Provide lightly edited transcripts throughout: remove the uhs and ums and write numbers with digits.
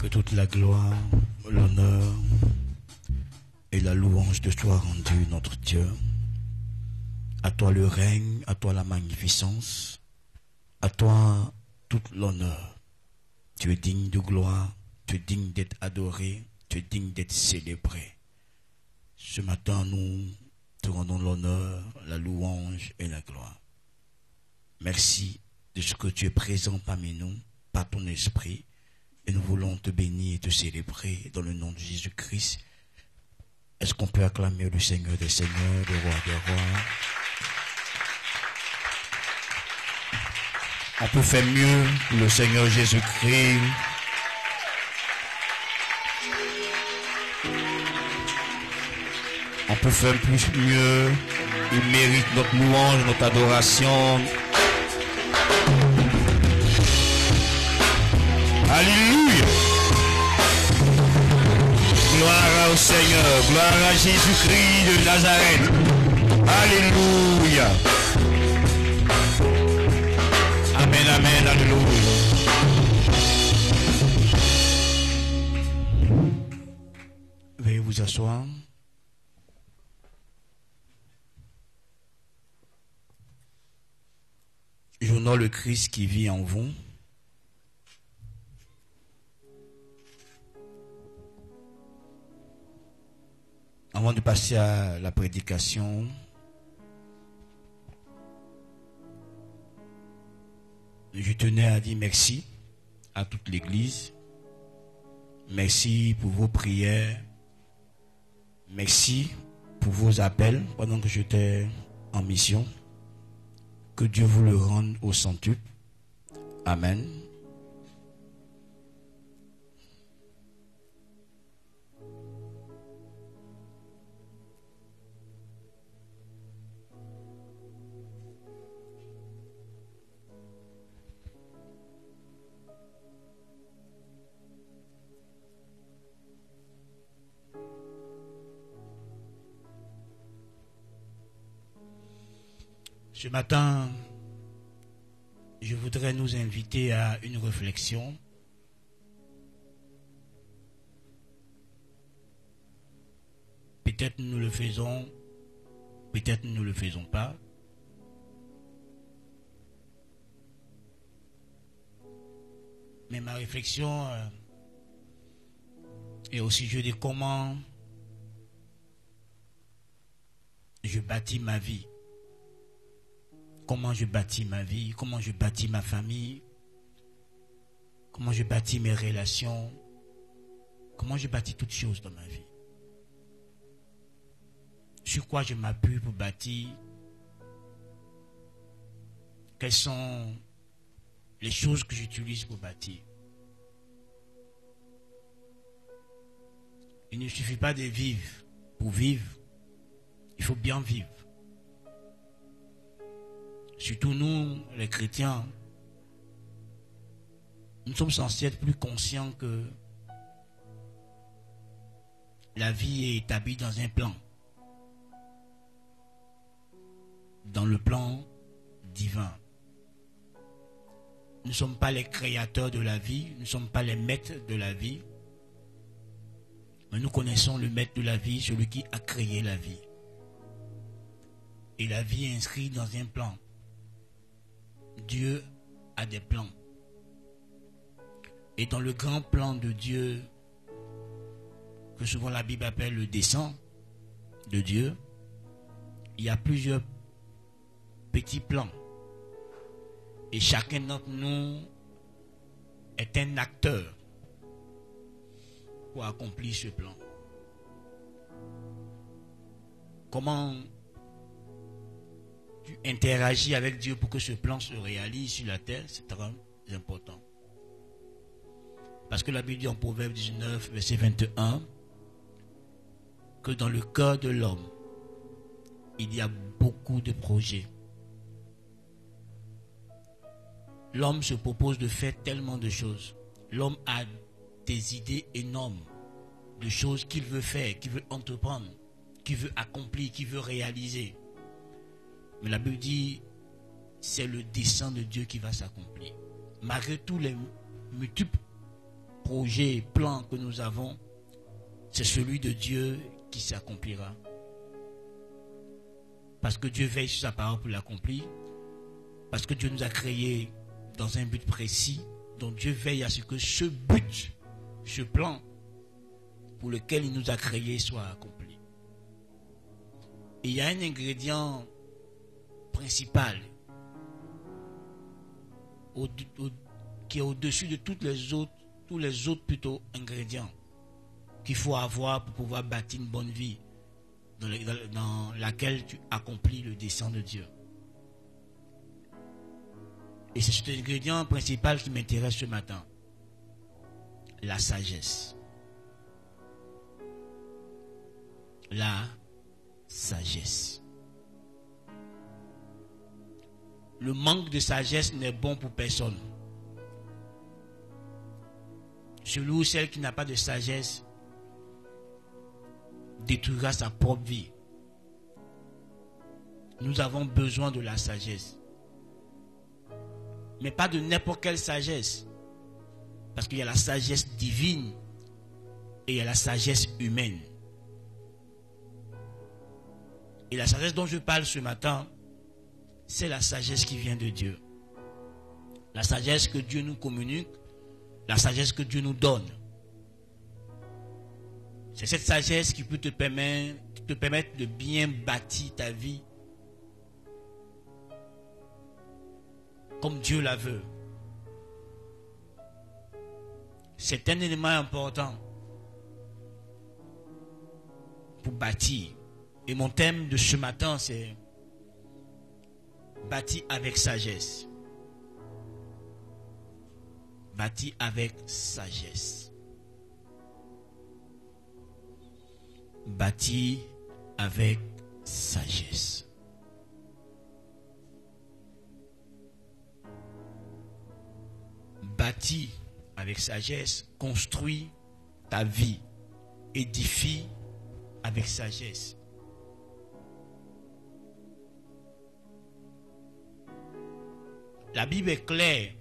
Que toute la gloire, l'honneur et la louange te soient rendues, notre Dieu. À toi le règne, à toi la magnificence, à toi toute l'honneur. Tu es digne de gloire, tu es digne d'être adoré, tu es digne d'être célébré. Ce matin, nous te rendons l'honneur, la louange et la gloire. Merci de ce que tu es présent parmi nous, par ton esprit. Et nous voulons te bénir et te célébrer dans le nom de Jésus-Christ. Est-ce qu'on peut acclamer le Seigneur des Seigneurs, le Roi des Rois? On peut faire mieux pour le Seigneur Jésus-Christ. On peut faire plus mieux. Il mérite notre louange, notre adoration. Alléluia. Gloire au Seigneur, gloire à Jésus-Christ de Nazareth. Alléluia. Amen, amen, alléluia. Veuillez vous asseoir. J'honore le Christ qui vit en vous. Avant de passer à la prédication, je tenais à dire merci à toute l'Église. Merci pour vos prières. Merci pour vos appels pendant que j'étais en mission. Que Dieu vous le rende au centuple. Amen. Ce matin, je voudrais nous inviter à une réflexion. Peut-être nous le faisons, peut-être nous ne le faisons pas. Mais ma réflexion est au sujet de comment je bâtis ma vie. Comment je bâtis ma vie, comment je bâtis ma famille, comment je bâtis mes relations, comment je bâtis toutes choses dans ma vie. Sur quoi je m'appuie pour bâtir? Quelles sont les choses que j'utilise pour bâtir? Il ne suffit pas de vivre pour vivre, il faut bien vivre. Surtout nous, les chrétiens, nous sommes censés être plus conscients que la vie est établie dans un plan. Dans le plan divin. Nous ne sommes pas les créateurs de la vie, nous ne sommes pas les maîtres de la vie, mais nous connaissons le maître de la vie, celui qui a créé la vie. Et la vie est inscrite dans un plan. Dieu a des plans. Et dans le grand plan de Dieu, que souvent la Bible appelle le dessein de Dieu, il y a plusieurs petits plans. Et chacun d'entre nous est un acteur pour accomplir ce plan. Comment tu interagis avec Dieu pour que ce plan se réalise sur la terre, c'est très important. Parce que la Bible dit en Proverbe 19, verset 21, que dans le cœur de l'homme, il y a beaucoup de projets. L'homme se propose de faire tellement de choses. L'homme a des idées énormes de choses qu'il veut faire, qu'il veut entreprendre, qu'il veut accomplir, qu'il veut réaliser. Mais la Bible dit, c'est le dessein de Dieu qui va s'accomplir. Malgré tous les multiples projet, plan que nous avons, c'est celui de Dieu qui s'accomplira. Parce que Dieu veille sur sa parole pour l'accomplir. Parce que Dieu nous a créés dans un but précis. Donc Dieu veille à ce que ce but, ce plan pour lequel il nous a créés soit accompli. Et il y a un ingrédient principal qui est au-dessus de tous les autres plutôt ingrédients qu'il faut avoir pour pouvoir bâtir une bonne vie dans laquelle tu accomplis le dessein de Dieu. Et c'est cet ingrédient principal qui m'intéresse ce matin. La sagesse. La sagesse. Le manque de sagesse n'est bon pour personne. Celui ou celle qui n'a pas de sagesse détruira sa propre vie. Nous avons besoin de la sagesse. Mais pas de n'importe quelle sagesse. Parce qu'il y a la sagesse divine et il y a la sagesse humaine. Et la sagesse dont je parle ce matin, c'est la sagesse qui vient de Dieu. La sagesse que Dieu nous communique, la sagesse que Dieu nous donne. C'est cette sagesse qui peut te permettre de bien bâtir ta vie comme Dieu la veut. C'est un élément important pour bâtir. Et mon thème de ce matin, c'est bâtir avec sagesse. Bâtir avec sagesse. Bâtir avec sagesse. Bâtis avec sagesse, construis ta vie, édifie avec sagesse. La Bible est claire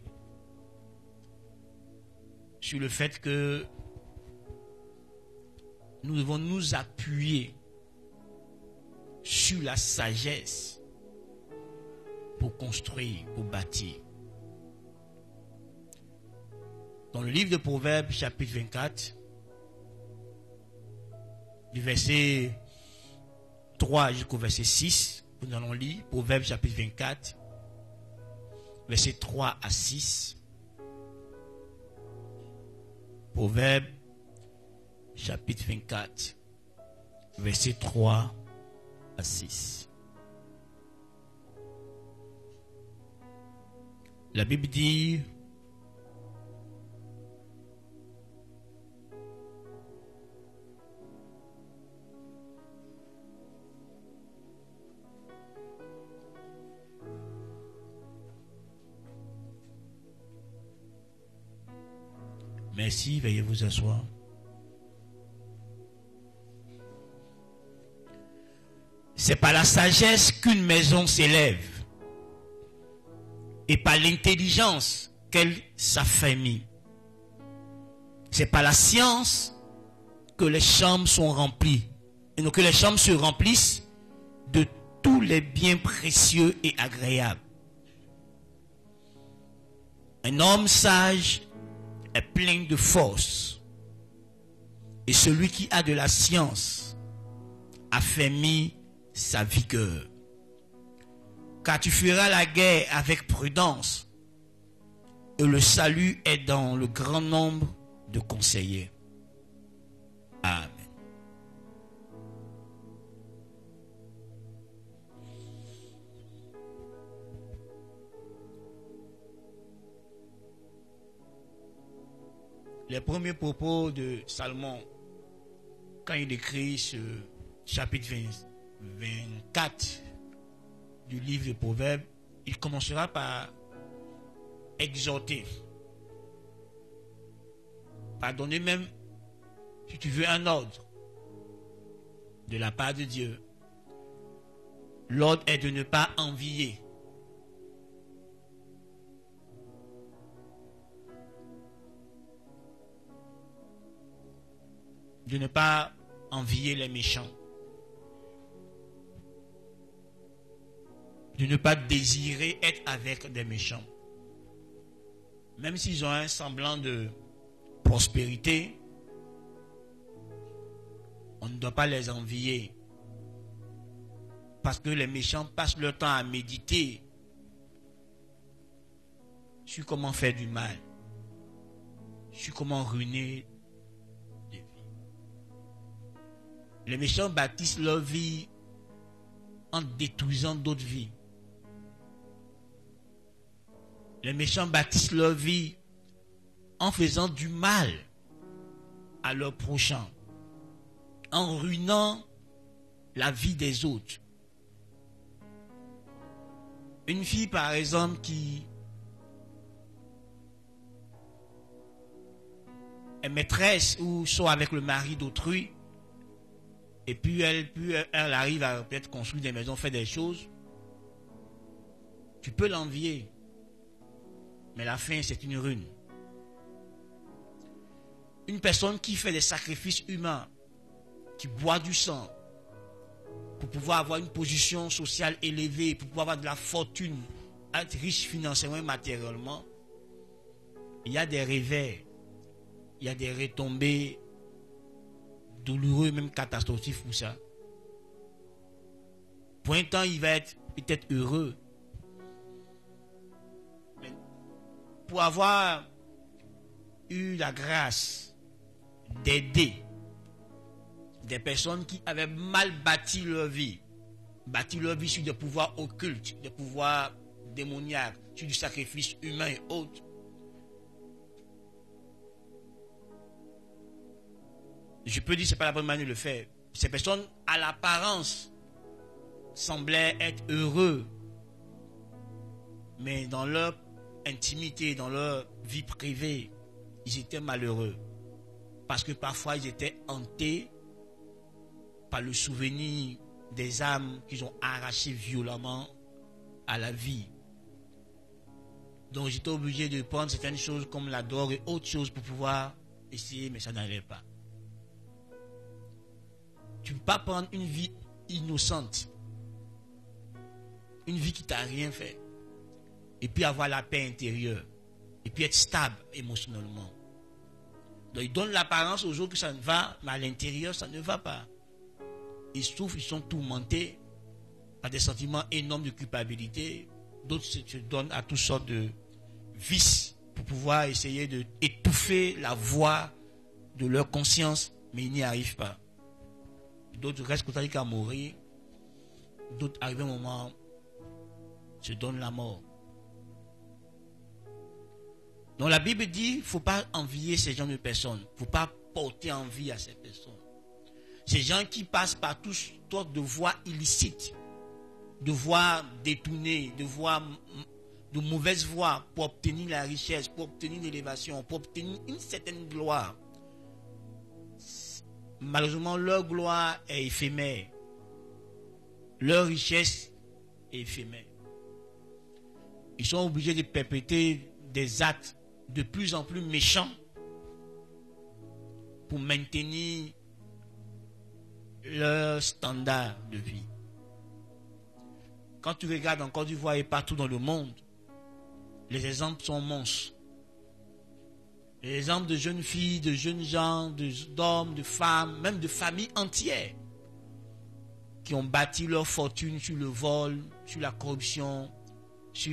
sur le fait que nous devons nous appuyer sur la sagesse pour construire, pour bâtir. Dans le livre de Proverbes, chapitre 24, du verset 3 jusqu'au verset 6, nous allons lire Proverbes, chapitre 24, verset 3 à 6. Proverbes, chapitre 24, verset 3 à 6. La Bible dit: merci, veuillez vous asseoir. C'est par la sagesse qu'une maison s'élève et par l'intelligence qu'elle s'affermit. C'est par la science que les chambres sont remplies et donc que les chambres se remplissent de tous les biens précieux et agréables. Un homme sage est plein de force et celui qui a de la science affermit sa vigueur. Car tu feras la guerre avec prudence et le salut est dans le grand nombre de conseillers. Amen. Les premiers propos de Salomon, quand il écrit ce chapitre 24 du livre de Proverbes, il commencera par exhorter, par donner même, si tu veux, un ordre de la part de Dieu. L'ordre est de ne pas envier. de ne pas envier les méchants, de ne pas désirer être avec des méchants. Même s'ils ont un semblant de prospérité, on ne doit pas les envier. Parce que les méchants passent leur temps à méditer sur comment faire du mal, sur comment ruiner des vies. Les méchants bâtissent leur vie en détruisant d'autres vies. Les méchants bâtissent leur vie en faisant du mal à leurs prochains, en ruinant la vie des autres. Une fille, par exemple, qui est maîtresse ou soit avec le mari d'autrui, et puis elle arrive à peut-être construire des maisons, faire des choses, tu peux l'envier, mais la fin, c'est une ruine. Une personne qui fait des sacrifices humains, qui boit du sang, pour pouvoir avoir une position sociale élevée, pour pouvoir avoir de la fortune, être riche financièrement et matériellement, il y a des revers, il y a des retombées douloureux, même catastrophiques pour ça. Pour un temps, il va être peut-être heureux. Mais pour avoir eu la grâce d'aider des personnes qui avaient mal bâti leur vie sur des pouvoirs occultes, des pouvoirs démoniaques, sur du sacrifice humain et autres. Je peux dire que ce n'est pas la bonne manière de le faire. Ces personnes, à l'apparence, semblaient être heureux, mais dans leur intimité, dans leur vie privée, ils étaient malheureux. Parce que parfois, ils étaient hantés par le souvenir des âmes qu'ils ont arrachées violemment à la vie. Donc j'étais obligé de prendre certaines choses comme la drogue et autres choses pour pouvoir essayer, mais ça n'allait pas. Tu ne peux pas prendre une vie innocente, une vie qui t'a rien fait, et puis avoir la paix intérieure, et puis être stable émotionnellement. Donc ils donnent l'apparence aux autres que ça ne va, mais à l'intérieur ça ne va pas. Ils souffrent, ils sont tourmentés par des sentiments énormes de culpabilité. D'autres se donnent à toutes sortes de vices pour pouvoir essayer d'étouffer la voix de leur conscience, mais ils n'y arrivent pas. D'autres restent catholiques à mourir. D'autres, arrivent à un moment, se donnent la mort. Donc la Bible dit, il ne faut pas envier ces genres de personnes. Il ne faut pas porter envie à ces personnes. Ces gens qui passent par toutes sortes de voies illicites, de voies détournées, de mauvaises voies pour obtenir la richesse, pour obtenir l'élévation, pour obtenir une certaine gloire. Malheureusement, leur gloire est éphémère. Leur richesse est éphémère. Ils sont obligés de perpétrer des actes de plus en plus méchants pour maintenir leur standard de vie. Quand tu regardes en Côte d'Ivoire et partout dans le monde, les exemples sont monstres. Les exemples de jeunes filles, de jeunes gens, d'hommes, de femmes, même de familles entières qui ont bâti leur fortune sur le vol, sur la corruption, sur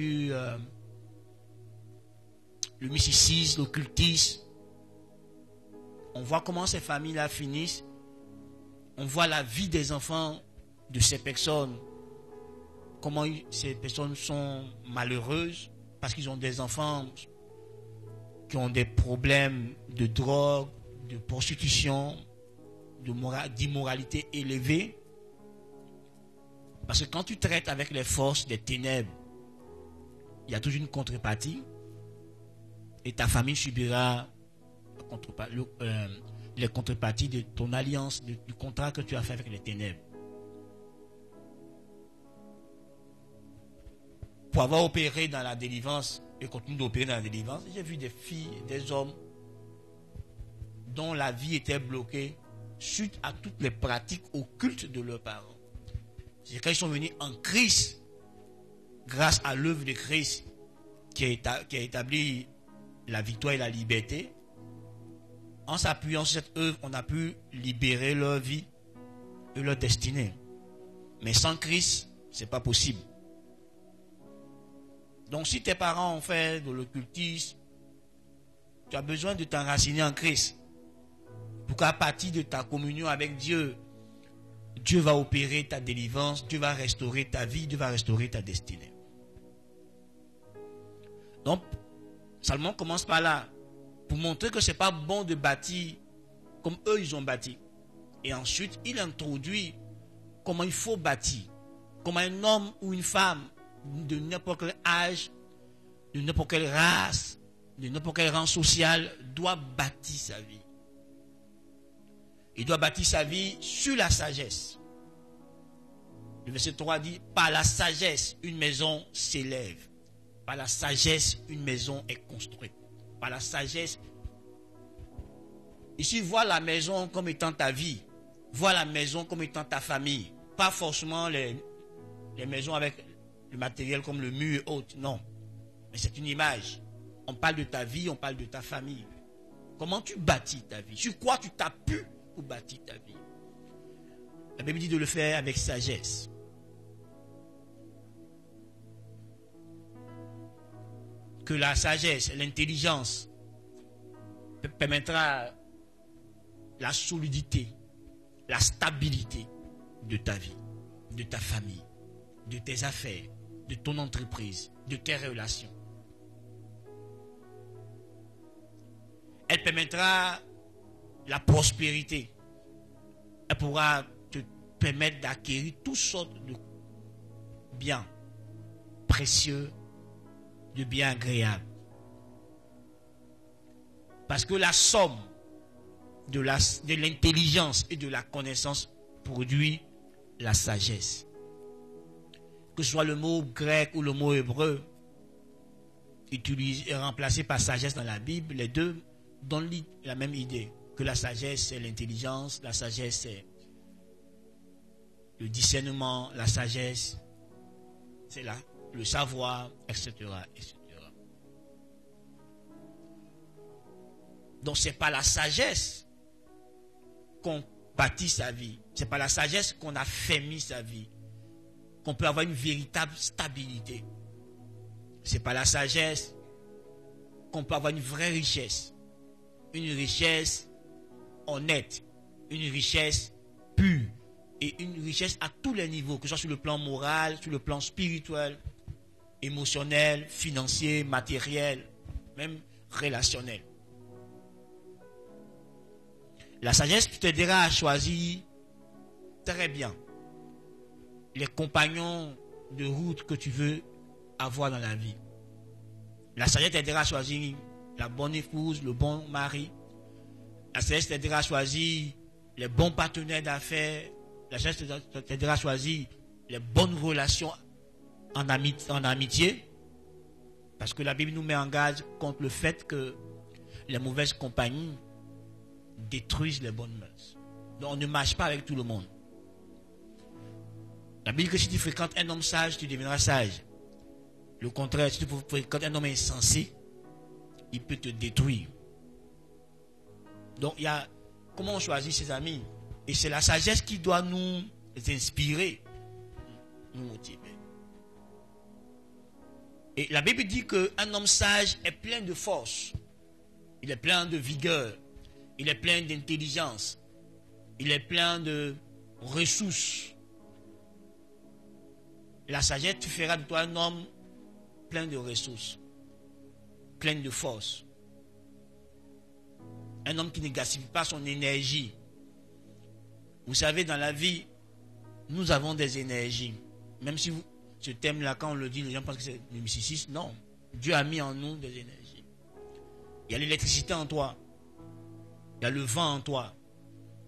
le mysticisme, l'occultisme. On voit comment ces familles-là finissent. On voit la vie des enfants de ces personnes, comment ces personnes sont malheureuses parce qu'ils ont des enfants qui ont des problèmes de drogue, de prostitution, d'immoralité élevée. Parce que quand tu traites avec les forces des ténèbres, il y a toujours une contrepartie et ta famille subira les contreparties de ton alliance, du contrat que tu as fait avec les ténèbres. Pour avoir opéré dans la délivrance et continuer d'opérer dans la délivrance, j'ai vu des filles, des hommes dont la vie était bloquée suite à toutes les pratiques occultes de leurs parents. C'est quand ils sont venus en Christ, grâce à l'œuvre de Christ qui a établi la victoire et la liberté. En s'appuyant sur cette œuvre, on a pu libérer leur vie et leur destinée. Mais sans Christ, ce n'est pas possible. Donc si tes parents ont fait de l'occultisme, tu as besoin de t'enraciner en Christ. Pour qu'à partir de ta communion avec Dieu, Dieu va opérer ta délivrance, Dieu va restaurer ta vie, Dieu va restaurer ta destinée. Donc, Salomon commence par là, pour montrer que ce n'est pas bon de bâtir comme eux ils ont bâti. Et ensuite, il introduit comment il faut bâtir. Comment un homme ou une femme de n'importe quel âge, de n'importe quelle race, de n'importe quel rang social doit bâtir sa vie. Il doit bâtir sa vie sur la sagesse. Le verset 3 dit, par la sagesse, une maison s'élève. Par la sagesse, une maison est construite. Par la sagesse. Ici, vois la maison comme étant ta vie. Vois la maison comme étant ta famille. Pas forcément les maisons avec le matériel comme le mur et autres. Non. Mais c'est une image. On parle de ta vie, on parle de ta famille. Comment tu bâtis ta vie? Sur quoi tu t'appuies pour bâtir ta vie? La Bible dit de le faire avec sagesse. Que la sagesse, l'intelligence permettra la solidité, la stabilité de ta vie, de ta famille, de tes affaires, de ton entreprise, de tes relations. Elle permettra la prospérité. Elle pourra te permettre d'acquérir toutes sortes de biens précieux, de biens agréables. Parce que la somme de l'intelligence et de la connaissance produit la sagesse. Que ce soit le mot grec ou le mot hébreu remplacé par sagesse dans la Bible, les deux donnent la même idée. Que la sagesse c'est l'intelligence, la sagesse c'est le discernement, la sagesse c'est le savoir, etc., etc. Donc c'est par la sagesse qu'on bâtit sa vie. C'est par la sagesse qu'on affermit sa vie. Qu'on peut avoir une véritable stabilité. C'est par la sagesse qu'on peut avoir une vraie richesse. Une richesse honnête. Une richesse pure. Et une richesse à tous les niveaux. Que ce soit sur le plan moral, sur le plan spirituel, émotionnel, financier, matériel, même relationnel. La sagesse t'aidera à choisir très bien les compagnons de route que tu veux avoir dans la vie. La sagesse t'aidera à choisir la bonne épouse, le bon mari. La sagesse t'aidera à choisir les bons partenaires d'affaires. La sagesse t'aidera à choisir les bonnes relations en amitié. Parce que la Bible nous met en garde contre le fait que les mauvaises compagnies détruisent les bonnes mœurs. Donc on ne marche pas avec tout le monde. La Bible dit que si tu fréquentes un homme sage, tu deviendras sage. Le contraire, si tu fréquentes un homme insensé, il peut te détruire. Donc il y a comment on choisit ses amis. Et c'est la sagesse qui doit nous inspirer, nous motiver. Et la Bible dit qu'un homme sage est plein de force. Il est plein de vigueur. Il est plein d'intelligence. Il est plein de ressources. La sagesse, tu feras de toi un homme plein de ressources, plein de force. Un homme qui ne gaspille pas son énergie. Vous savez, dans la vie, nous avons des énergies. Même si ce thème-là, quand on le dit, les gens pensent que c'est le mysticisme. Non. Dieu a mis en nous des énergies. Il y a l'électricité en toi. Il y a le vent en toi.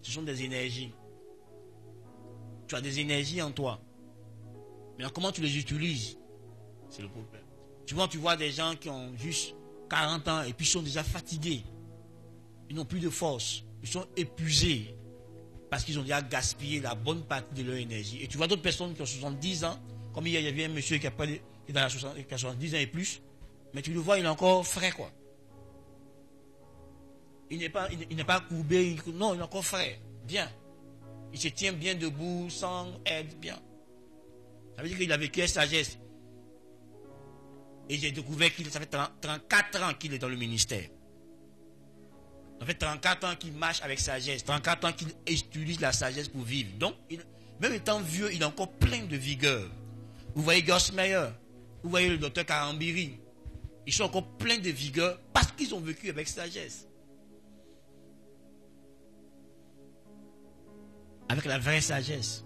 Ce sont des énergies. Tu as des énergies en toi. Mais comment tu les utilises? C'est le problème. Souvent, tu vois des gens qui ont juste 40 ans et puis sont déjà fatigués. Ils n'ont plus de force. Ils sont épuisés. Parce qu'ils ont déjà gaspillé la bonne partie de leur énergie. Et tu vois d'autres personnes qui ont 70 ans, comme hier, il y avait un monsieur qui a 70 ans et plus, mais tu le vois, il est encore frais, quoi. Il n'est pas courbé, non, il est encore frais, bien. Il se tient bien debout, sans aide, bien. Ça veut dire qu'il a vécu avec sagesse. Et j'ai découvert qu'il ça fait 34 ans qu'il est dans le ministère. Ça fait 34 ans qu'il marche avec sagesse. 34 ans qu'il utilise la sagesse pour vivre. Donc, même étant vieux, il est encore plein de vigueur. Vous voyez Gossmeyer, vous voyez le docteur Karambiri. Ils sont encore pleins de vigueur parce qu'ils ont vécu avec sagesse. Avec la vraie sagesse.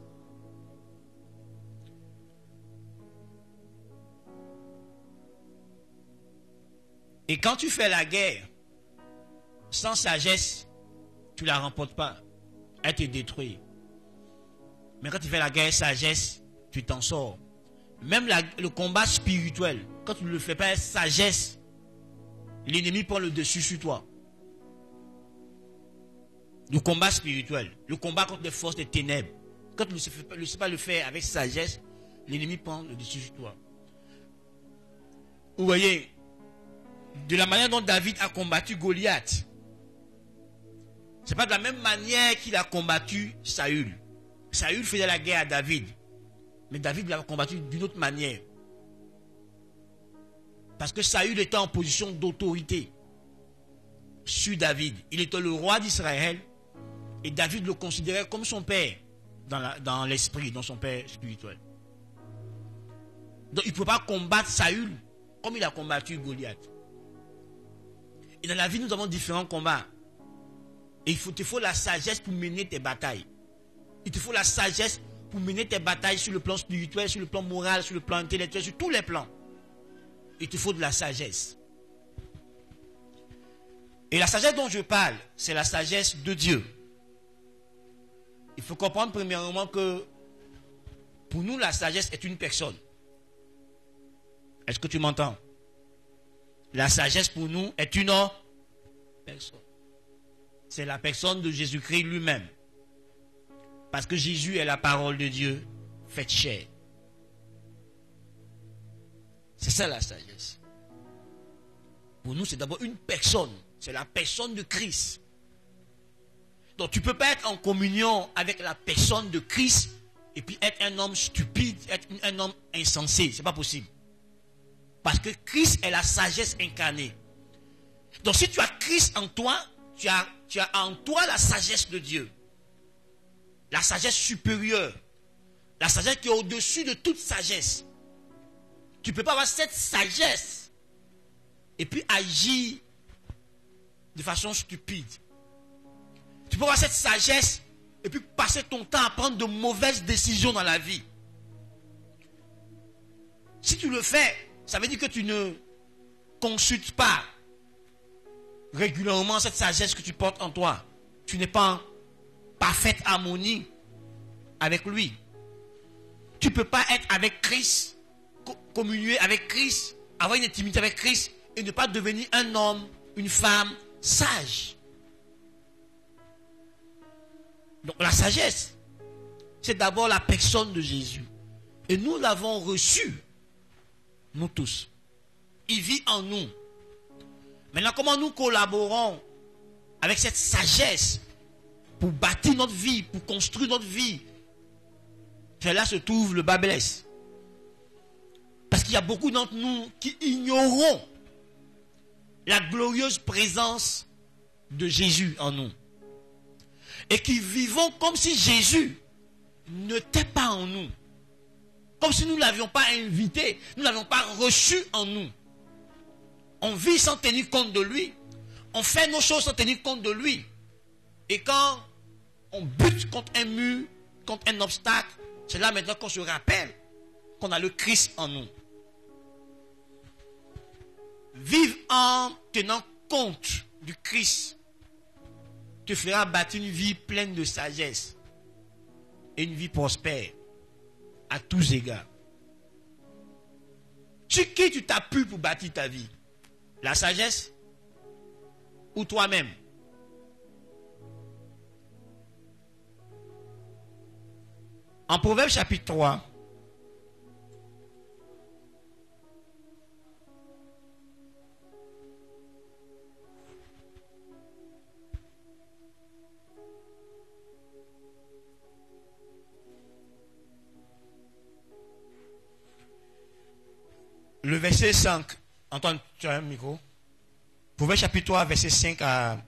Et quand tu fais la guerre, sans sagesse, tu ne la remportes pas. Elle te détruit. Mais quand tu fais la guerre sagesse, tu t'en sors. Même le combat spirituel, quand tu ne le fais pas avec sagesse, l'ennemi prend le dessus sur toi. Le combat spirituel, le combat contre les forces des ténèbres, quand tu ne sais pas le faire avec sagesse, l'ennemi prend le dessus sur toi. Vous voyez, de la manière dont David a combattu Goliath, c'est pas de la même manière qu'il a combattu Saül. Saül faisait la guerre à David, mais David l'a combattu d'une autre manière. Parce que Saül était en position d'autorité sur David. Il était le roi d'Israël et David le considérait comme son père dans l'esprit, dans son père spirituel. Donc il ne peut pas combattre Saül comme il a combattu Goliath. Et dans la vie, nous avons différents combats. Et il te faut la sagesse pour mener tes batailles. Il te faut la sagesse pour mener tes batailles sur le plan spirituel, sur le plan moral, sur le plan intellectuel, sur tous les plans. Il te faut de la sagesse. Et la sagesse dont je parle, c'est la sagesse de Dieu. Il faut comprendre premièrement que pour nous, la sagesse est une personne. Est-ce que tu m'entends? La sagesse pour nous est une personne. C'est la personne de Jésus-Christ lui-même. Parce que Jésus est la parole de Dieu faite chair. C'est ça la sagesse. Pour nous, c'est d'abord une personne. C'est la personne de Christ. Donc tu ne peux pas être en communion avec la personne de Christ et puis être un homme stupide, être un homme insensé. Ce n'est pas possible. Parce que Christ est la sagesse incarnée. Donc si tu as Christ en toi, tu as en toi la sagesse de Dieu. La sagesse supérieure. La sagesse qui est au-dessus de toute sagesse. Tu ne peux pas avoir cette sagesse et puis agir de façon stupide. Tu peux avoir cette sagesse et puis passer ton temps à prendre de mauvaises décisions dans la vie. Si tu le fais, ça veut dire que tu ne consultes pas régulièrement cette sagesse que tu portes en toi. Tu n'es pas en parfaite harmonie avec lui. Tu ne peux pas être avec Christ, communier avec Christ, avoir une intimité avec Christ et ne pas devenir un homme, une femme sage. Donc la sagesse, c'est d'abord la personne de Jésus. Et nous l'avons reçu, nous tous. Il vit en nous. Maintenant, comment nous collaborons avec cette sagesse pour bâtir notre vie, pour construire notre vie? C'est là se trouve le bas blesse. Parce qu'il y a beaucoup d'entre nous qui ignorons la glorieuse présence de Jésus en nous. Et qui vivons comme si Jésus n'était pas en nous. Comme si nous ne l'avions pas invité, nous ne l'avions pas reçu en nous. On vit sans tenir compte de lui. On fait nos choses sans tenir compte de lui. Et quand on bute contre un mur, contre un obstacle, c'est là maintenant qu'on se rappelle qu'on a le Christ en nous. Vivre en tenant compte du Christ te fera bâtir une vie pleine de sagesse et une vie prospère à tous égards. Sur qui tu t'appuies pour bâtir ta vie? La sagesse ou toi-même? En Proverbe chapitre 3, le verset 5, Antoine, tu as un micro? Proverbe chapitre 3, verset 5 à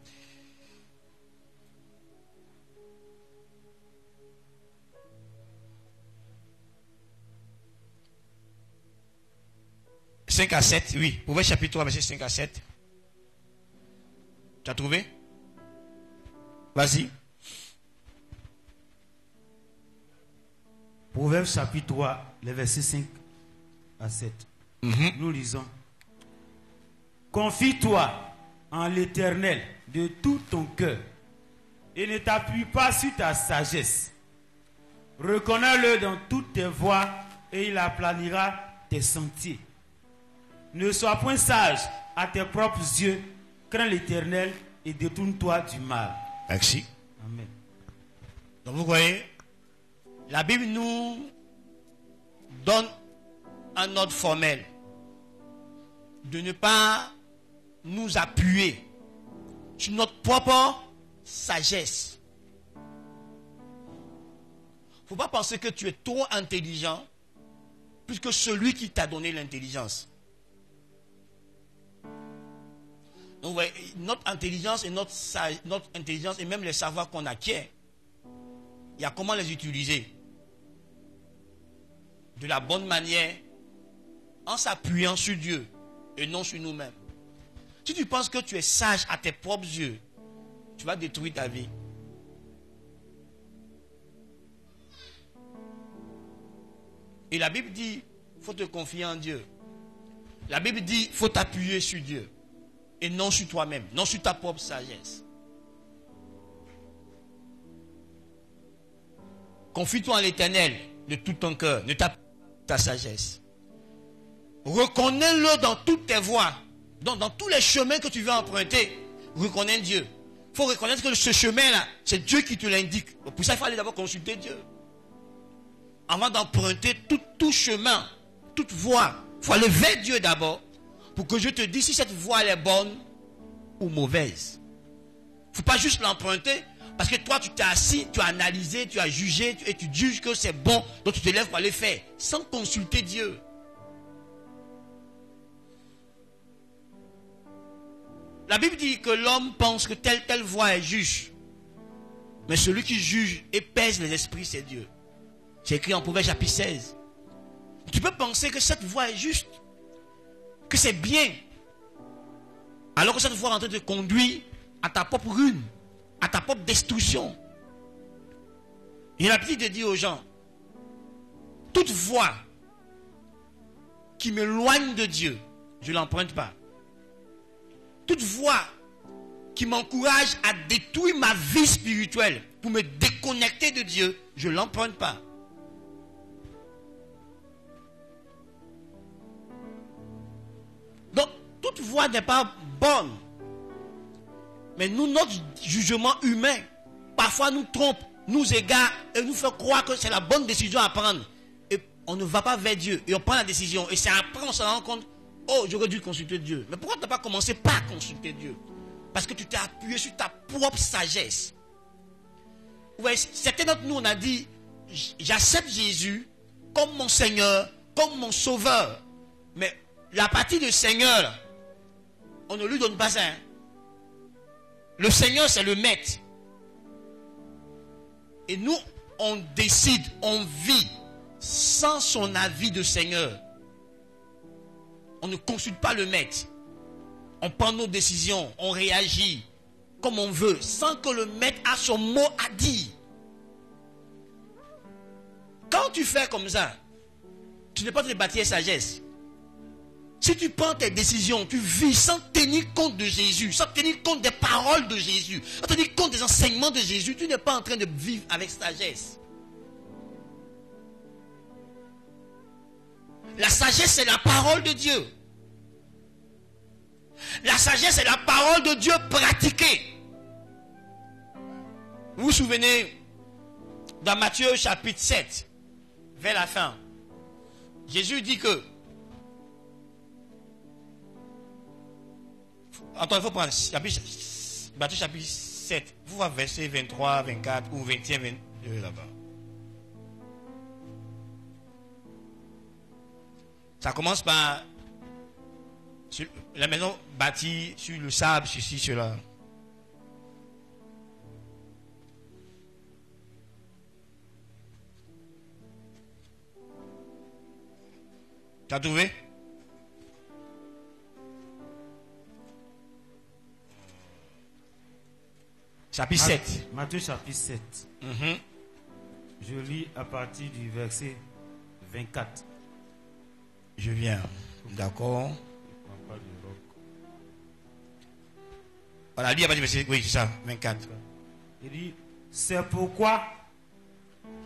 5 à 7, oui. Proverbe chapitre 3, verset 5 à 7. Tu as trouvé? Vas-y. Proverbe chapitre 3, les versets 5 à 7. Nous lisons. Confie-toi en l'Éternel de tout ton cœur et ne t'appuie pas sur ta sagesse. Reconnais-le dans toutes tes voies et il aplanira tes sentiers. Ne sois point sage à tes propres yeux, crains l'Éternel et détourne-toi du mal. Merci. Amen. Donc vous voyez, la Bible nous donne un ordre formel de ne pas nous appuyer sur notre propre sagesse. Il ne faut pas penser que tu es trop intelligent plus que celui qui t'a donné l'intelligence. Donc, ouais, notre intelligence et notre intelligence et même les savoirs qu'on acquiert, il y a comment les utiliser de la bonne manière en s'appuyant sur Dieu et non sur nous-mêmes. Si tu penses que tu es sage à tes propres yeux, tu vas détruire ta vie. Et la Bible dit, il faut te confier en Dieu. La Bible dit, il faut t'appuyer sur Dieu. Et non sur toi-même, non sur ta propre sagesse. Confie-toi en l'Éternel de tout ton cœur, ne t'appuie pas ta sagesse. Reconnais-le dans toutes tes voies, dans tous les chemins que tu veux emprunter. Reconnais Dieu. Il faut reconnaître que ce chemin-là, c'est Dieu qui te l'indique. Pour ça, il faut aller d'abord consulter Dieu. Avant d'emprunter tout chemin, toute voie, il faut aller vers Dieu d'abord. Pour que je te dise si cette voie elle est bonne ou mauvaise. Il ne faut pas juste l'emprunter parce que toi tu t'es assis, tu as analysé, tu as jugé et tu juges que c'est bon, donc tu te lèves pour aller faire sans consulter Dieu. La Bible dit que l'homme pense que telle voie est juste. Mais celui qui juge et pèse les esprits, c'est Dieu. C'est écrit en Proverbe chapitre 16. Tu peux penser que cette voie est juste, que c'est bien, alors que cette voie est en train de te conduire à ta propre ruine, à ta propre destruction. Il a l'habitude de dire aux gens, toute voie qui m'éloigne de Dieu, je ne l'emprunte pas. Toute voie qui m'encourage à détruire ma vie spirituelle pour me déconnecter de Dieu, je ne l'emprunte pas. Donc, toute voie n'est pas bonne. Mais nous, notre jugement humain, parfois nous trompe, nous égare et nous fait croire que c'est la bonne décision à prendre. Et on ne va pas vers Dieu et on prend la décision. Et c'est après on se rend compte, oh, j'aurais dû consulter Dieu. Mais pourquoi tu n'as pas commencé par consulter Dieu? Parce que tu t'es appuyé sur ta propre sagesse. Ouais, certains d'entre nous, on a dit, j'accepte Jésus comme mon Seigneur, comme mon Sauveur. Mais la partie de Seigneur, on ne lui donne pas ça. Hein. Le Seigneur, c'est le maître. Et nous, on décide, on vit sans son avis de Seigneur. On ne consulte pas le maître. On prend nos décisions, on réagit comme on veut, sans que le maître a son mot à dire. Quand tu fais comme ça, tu n'es pas de bâtir sagesse. Si tu prends tes décisions, tu vis sans tenir compte de Jésus, sans tenir compte des paroles de Jésus, sans tenir compte des enseignements de Jésus, tu n'es pas en train de vivre avec sagesse. La sagesse, c'est la parole de Dieu. La sagesse, c'est la parole de Dieu pratiquée. Vous vous souvenez, dans Matthieu chapitre 7, vers la fin, Jésus dit que... Attends, il faut prendre Matthieu chapitre 7. Vous voyez verset 23, 24 ou 21, 22 là-bas. Ça commence par la maison bâtie sur le sable, ceci, cela. Tu as trouvé? Chapitre 7. Matthieu chapitre 7. Je lis à partir du verset 24. Je viens. D'accord. Voilà, lis à partir du verset. Oui, c'est ça, 24. Il dit, c'est pourquoi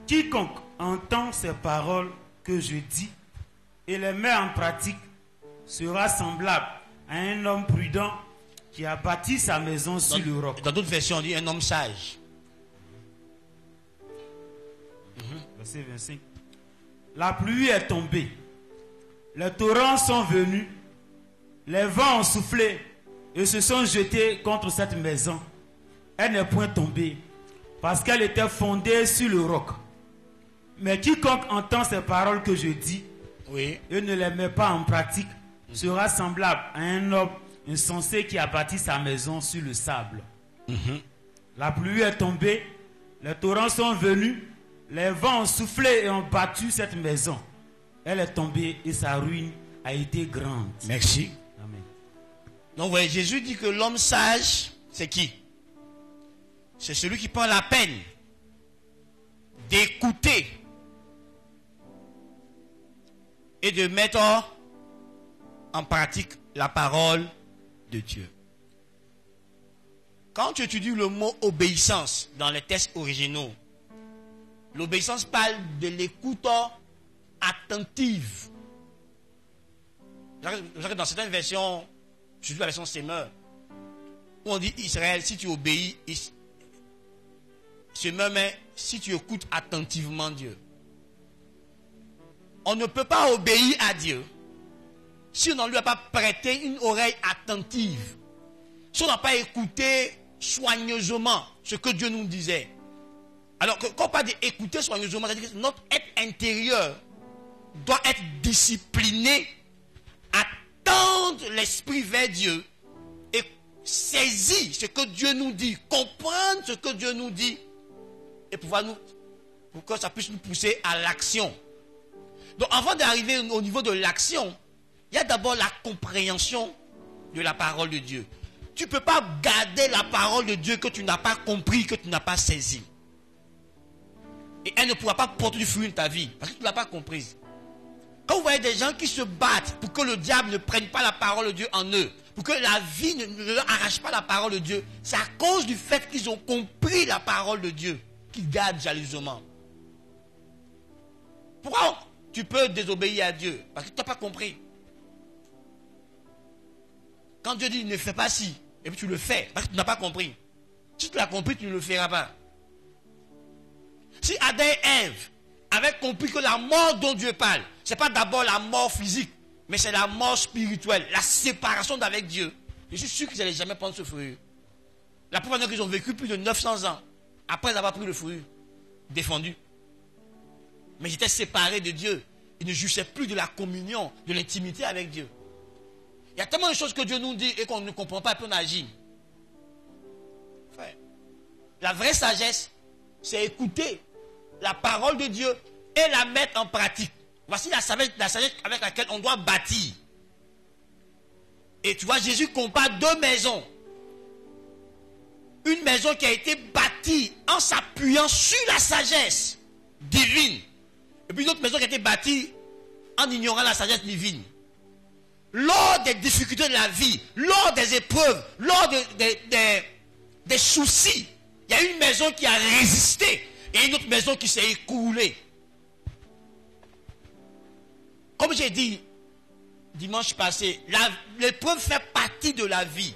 quiconque entend ces paroles que je dis et les met en pratique sera semblable à un homme prudent qui a bâti sa maison sur le roc. Dans d'autres versions, on dit un homme sage. Verset 25. La pluie est tombée, les torrents sont venus, les vents ont soufflé et se sont jetés contre cette maison. Elle n'est point tombée parce qu'elle était fondée sur le roc. Mais quiconque entend ces paroles que je dis et ne les met pas en pratique sera semblable à un homme insensé qui a bâti sa maison sur le sable. La pluie est tombée, les torrents sont venus, les vents ont soufflé et ont battu cette maison. Elle est tombée et sa ruine a été grande. Merci. Amen. Donc, vous voyez, Jésus dit que l'homme sage, c'est qui? C'est celui qui prend la peine d'écouter et de mettre en pratique la parole de Dieu. Quand tu étudies le mot obéissance dans les textes originaux, l'obéissance parle de l'écoute attentive. Dans certaines versions, surtout la version Semeur, où on dit Israël, si tu obéis, Semeur, mais si tu écoutes attentivement Dieu. On ne peut pas obéir à Dieu si on ne lui a pas prêté une oreille attentive. Si on n'a pas écouté soigneusement ce que Dieu nous disait. Alors, quand on parle d'écouter soigneusement, c'est-à-dire que notre être intérieur doit être discipliné à tendre l'esprit vers Dieu et saisir ce que Dieu nous dit, comprendre ce que Dieu nous dit et pour que ça puisse nous pousser à l'action. Donc, avant d'arriver au niveau de l'action, il y a d'abord la compréhension de la parole de Dieu. Tu ne peux pas garder la parole de Dieu que tu n'as pas compris, que tu n'as pas saisi. Et elle ne pourra pas porter du fruit de ta vie, parce que tu ne l'as pas comprise. Quand vous voyez des gens qui se battent pour que le diable ne prenne pas la parole de Dieu en eux, pour que la vie ne leur arrache pas la parole de Dieu, c'est à cause du fait qu'ils ont compris la parole de Dieu, qu'ils gardent jalousement. Pourquoi tu peux désobéir à Dieu? Parce que tu n'as pas compris. Quand Dieu dit ne fais pas ci, et puis tu le fais, parce que tu n'as pas compris. Si tu l'as compris, tu ne le feras pas. Si Adam et Ève avaient compris que la mort dont Dieu parle, ce n'est pas d'abord la mort physique, mais c'est la mort spirituelle, la séparation d'avec Dieu, je suis sûr qu'ils n'allaient jamais prendre ce fruit. La plupart d'entre eux, ils ont vécu plus de 900 ans après avoir pris le fruit défendu. Mais ils étaient séparés de Dieu. Ils ne jouissaient plus de la communion, de l'intimité avec Dieu. Il y a tellement de choses que Dieu nous dit et qu'on ne comprend pas et puis on agit. Frère, la vraie sagesse, c'est écouter la parole de Dieu et la mettre en pratique. Voici la sagesse avec laquelle on doit bâtir. Et tu vois, Jésus compare deux maisons. Une maison qui a été bâtie en s'appuyant sur la sagesse divine. Et puis une autre maison qui a été bâtie en ignorant la sagesse divine. Lors des difficultés de la vie, lors des épreuves, lors des soucis, il y a une maison qui a résisté et une autre maison qui s'est écoulée. Comme j'ai dit dimanche passé, l'épreuve fait partie de la vie.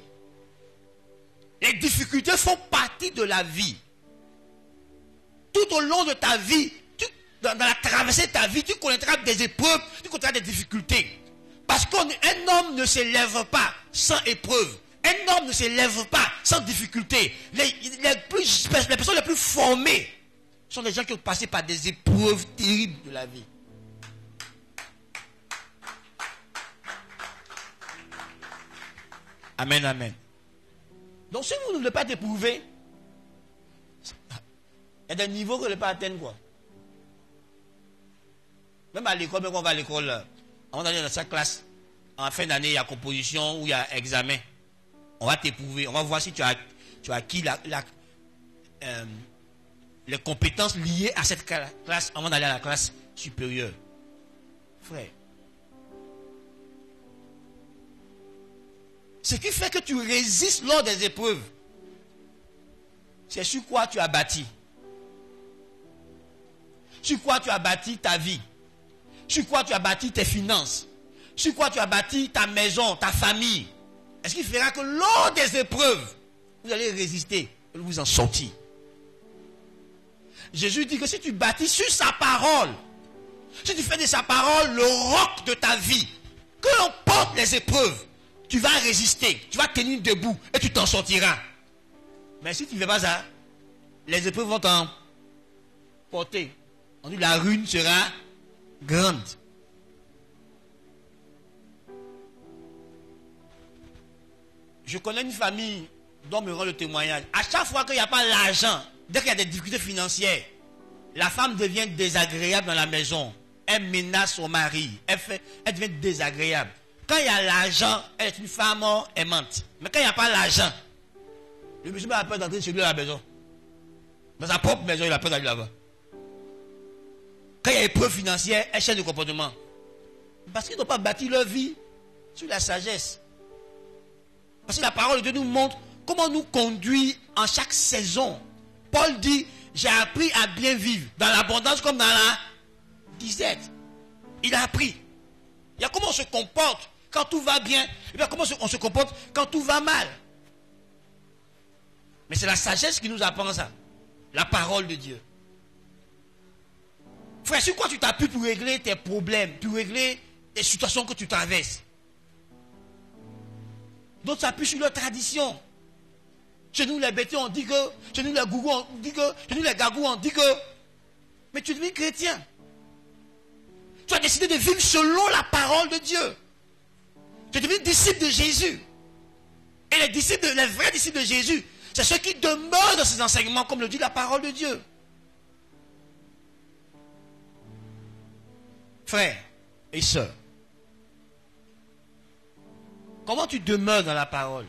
Les difficultés font partie de la vie. Tout au long de ta vie, dans la traversée de ta vie, tu connaîtras des épreuves, tu connaîtras des difficultés. Parce qu'un homme ne s'élève pas sans épreuve. Un homme ne s'élève pas sans difficulté. Les personnes les plus formées sont les gens qui ont passé par des épreuves terribles de la vie. Amen, amen. Donc si vous ne voulez pas t'éprouver, il y a des niveaux que vous ne voulez pas atteindre, quoi. Même à l'école, même quand on va à l'école, on va aller dans sa classe, en fin d'année, il y a composition ou il y a examen. On va t'éprouver, on va voir si tu as acquis les compétences liées à cette classe avant d'aller à la classe supérieure. Frère, ce qui fait que tu résistes lors des épreuves, c'est sur quoi tu as bâti. Sur quoi tu as bâti ta vie. Sur quoi tu as bâti tes finances. Sur quoi tu as bâti ta maison, ta famille. Est-ce qu'il fera que lors des épreuves, vous allez résister et vous en sortir. Jésus dit que si tu bâtis sur sa parole, si tu fais de sa parole le roc de ta vie, que l'on porte les épreuves, tu vas résister, tu vas tenir debout et tu t'en sortiras. Mais si tu ne fais pas ça, les épreuves vont t'emporter. On dit la ruine sera grande. Je connais une famille dont me rend le témoignage. À chaque fois qu'il n'y a pas l'argent, dès qu'il y a des difficultés financières, la femme devient désagréable dans la maison. Elle menace son mari. Elle devient désagréable. Quand il y a l'argent, elle est une femme aimante. Mais quand il n'y a pas l'argent, le monsieur a peur d'entrer chez lui à la maison. Dans sa propre maison, il a peur d'aller là-bas. Quand il y a épreuve financière, elle change de comportement. Parce qu'ils n'ont pas bâti leur vie sur la sagesse. Parce que la parole de Dieu nous montre comment nous conduire en chaque saison. Paul dit, j'ai appris à bien vivre, dans l'abondance comme dans la disette. Il a appris. Il y a comment on se comporte quand tout va bien, et bien comment on se comporte quand tout va mal. Mais c'est la sagesse qui nous apprend ça. La parole de Dieu. Frère, sur quoi tu t'appuies pour régler tes problèmes, pour régler les situations que tu traverses? D'autres s'appuient sur leur tradition. Chez nous, les bêtés, on dit que, chez nous, les gougous, on dit que, chez nous, les gagous, on dit que. Mais tu deviens chrétien. Tu as décidé de vivre selon la parole de Dieu. Tu es devenu disciple de Jésus. Et les vrais disciples de Jésus, c'est ceux qui demeurent dans ces enseignements, comme le dit la parole de Dieu. Frères et sœurs, comment tu demeures dans la parole?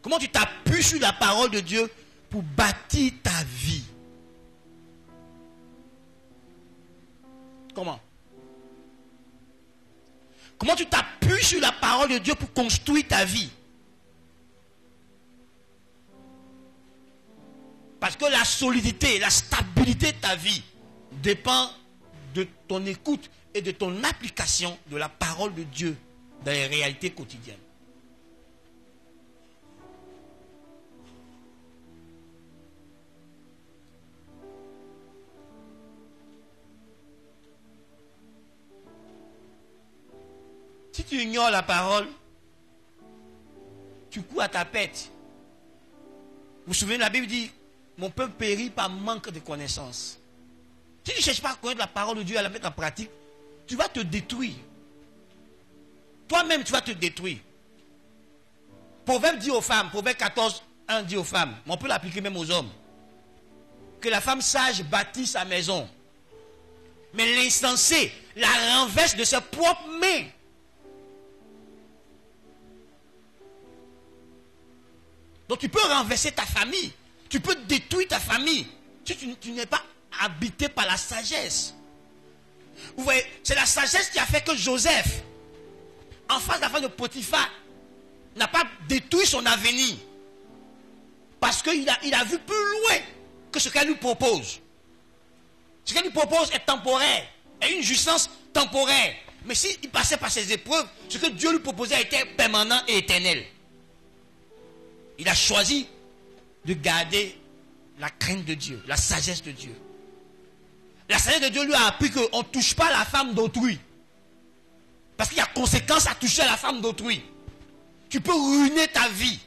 Comment tu t'appuies sur la parole de Dieu pour bâtir ta vie? Comment? Comment tu t'appuies sur la parole de Dieu pour construire ta vie? Parce que la solidité, la stabilité de ta vie dépend de ton écoute et de ton application de la parole de Dieu dans les réalités quotidiennes. Si tu ignores la parole, tu cours à ta pète. Vous vous souvenez, la Bible dit, mon peuple périt par manque de connaissance. Si tu ne cherches pas à connaître la parole de Dieu et à la mettre en pratique, tu vas te détruire. Toi-même, tu vas te détruire. Proverbe dit aux femmes, Proverbe 14, 1 dit aux femmes, mais on peut l'appliquer même aux hommes, que la femme sage bâtit sa maison, mais l'insensé la renverse de ses propres mains. Donc tu peux renverser ta famille, tu peux détruire ta famille, si tu n'es pas habité par la sagesse. Vous voyez, c'est la sagesse qui a fait que Joseph, en face de la femme de Potiphar, n'a pas détruit son avenir. Parce qu'il a vu plus loin que ce qu'elle lui propose. Ce qu'elle lui propose est temporaire, est une jouissance temporaire. Mais s'il passait par ces épreuves, ce que Dieu lui proposait était permanent et éternel. Il a choisi de garder la crainte de Dieu, la sagesse de Dieu. La sagesse de Dieu lui a appris qu'on ne touche pas la femme d'autrui. Parce qu'il y a conséquence à toucher la femme d'autrui. Tu peux ruiner ta vie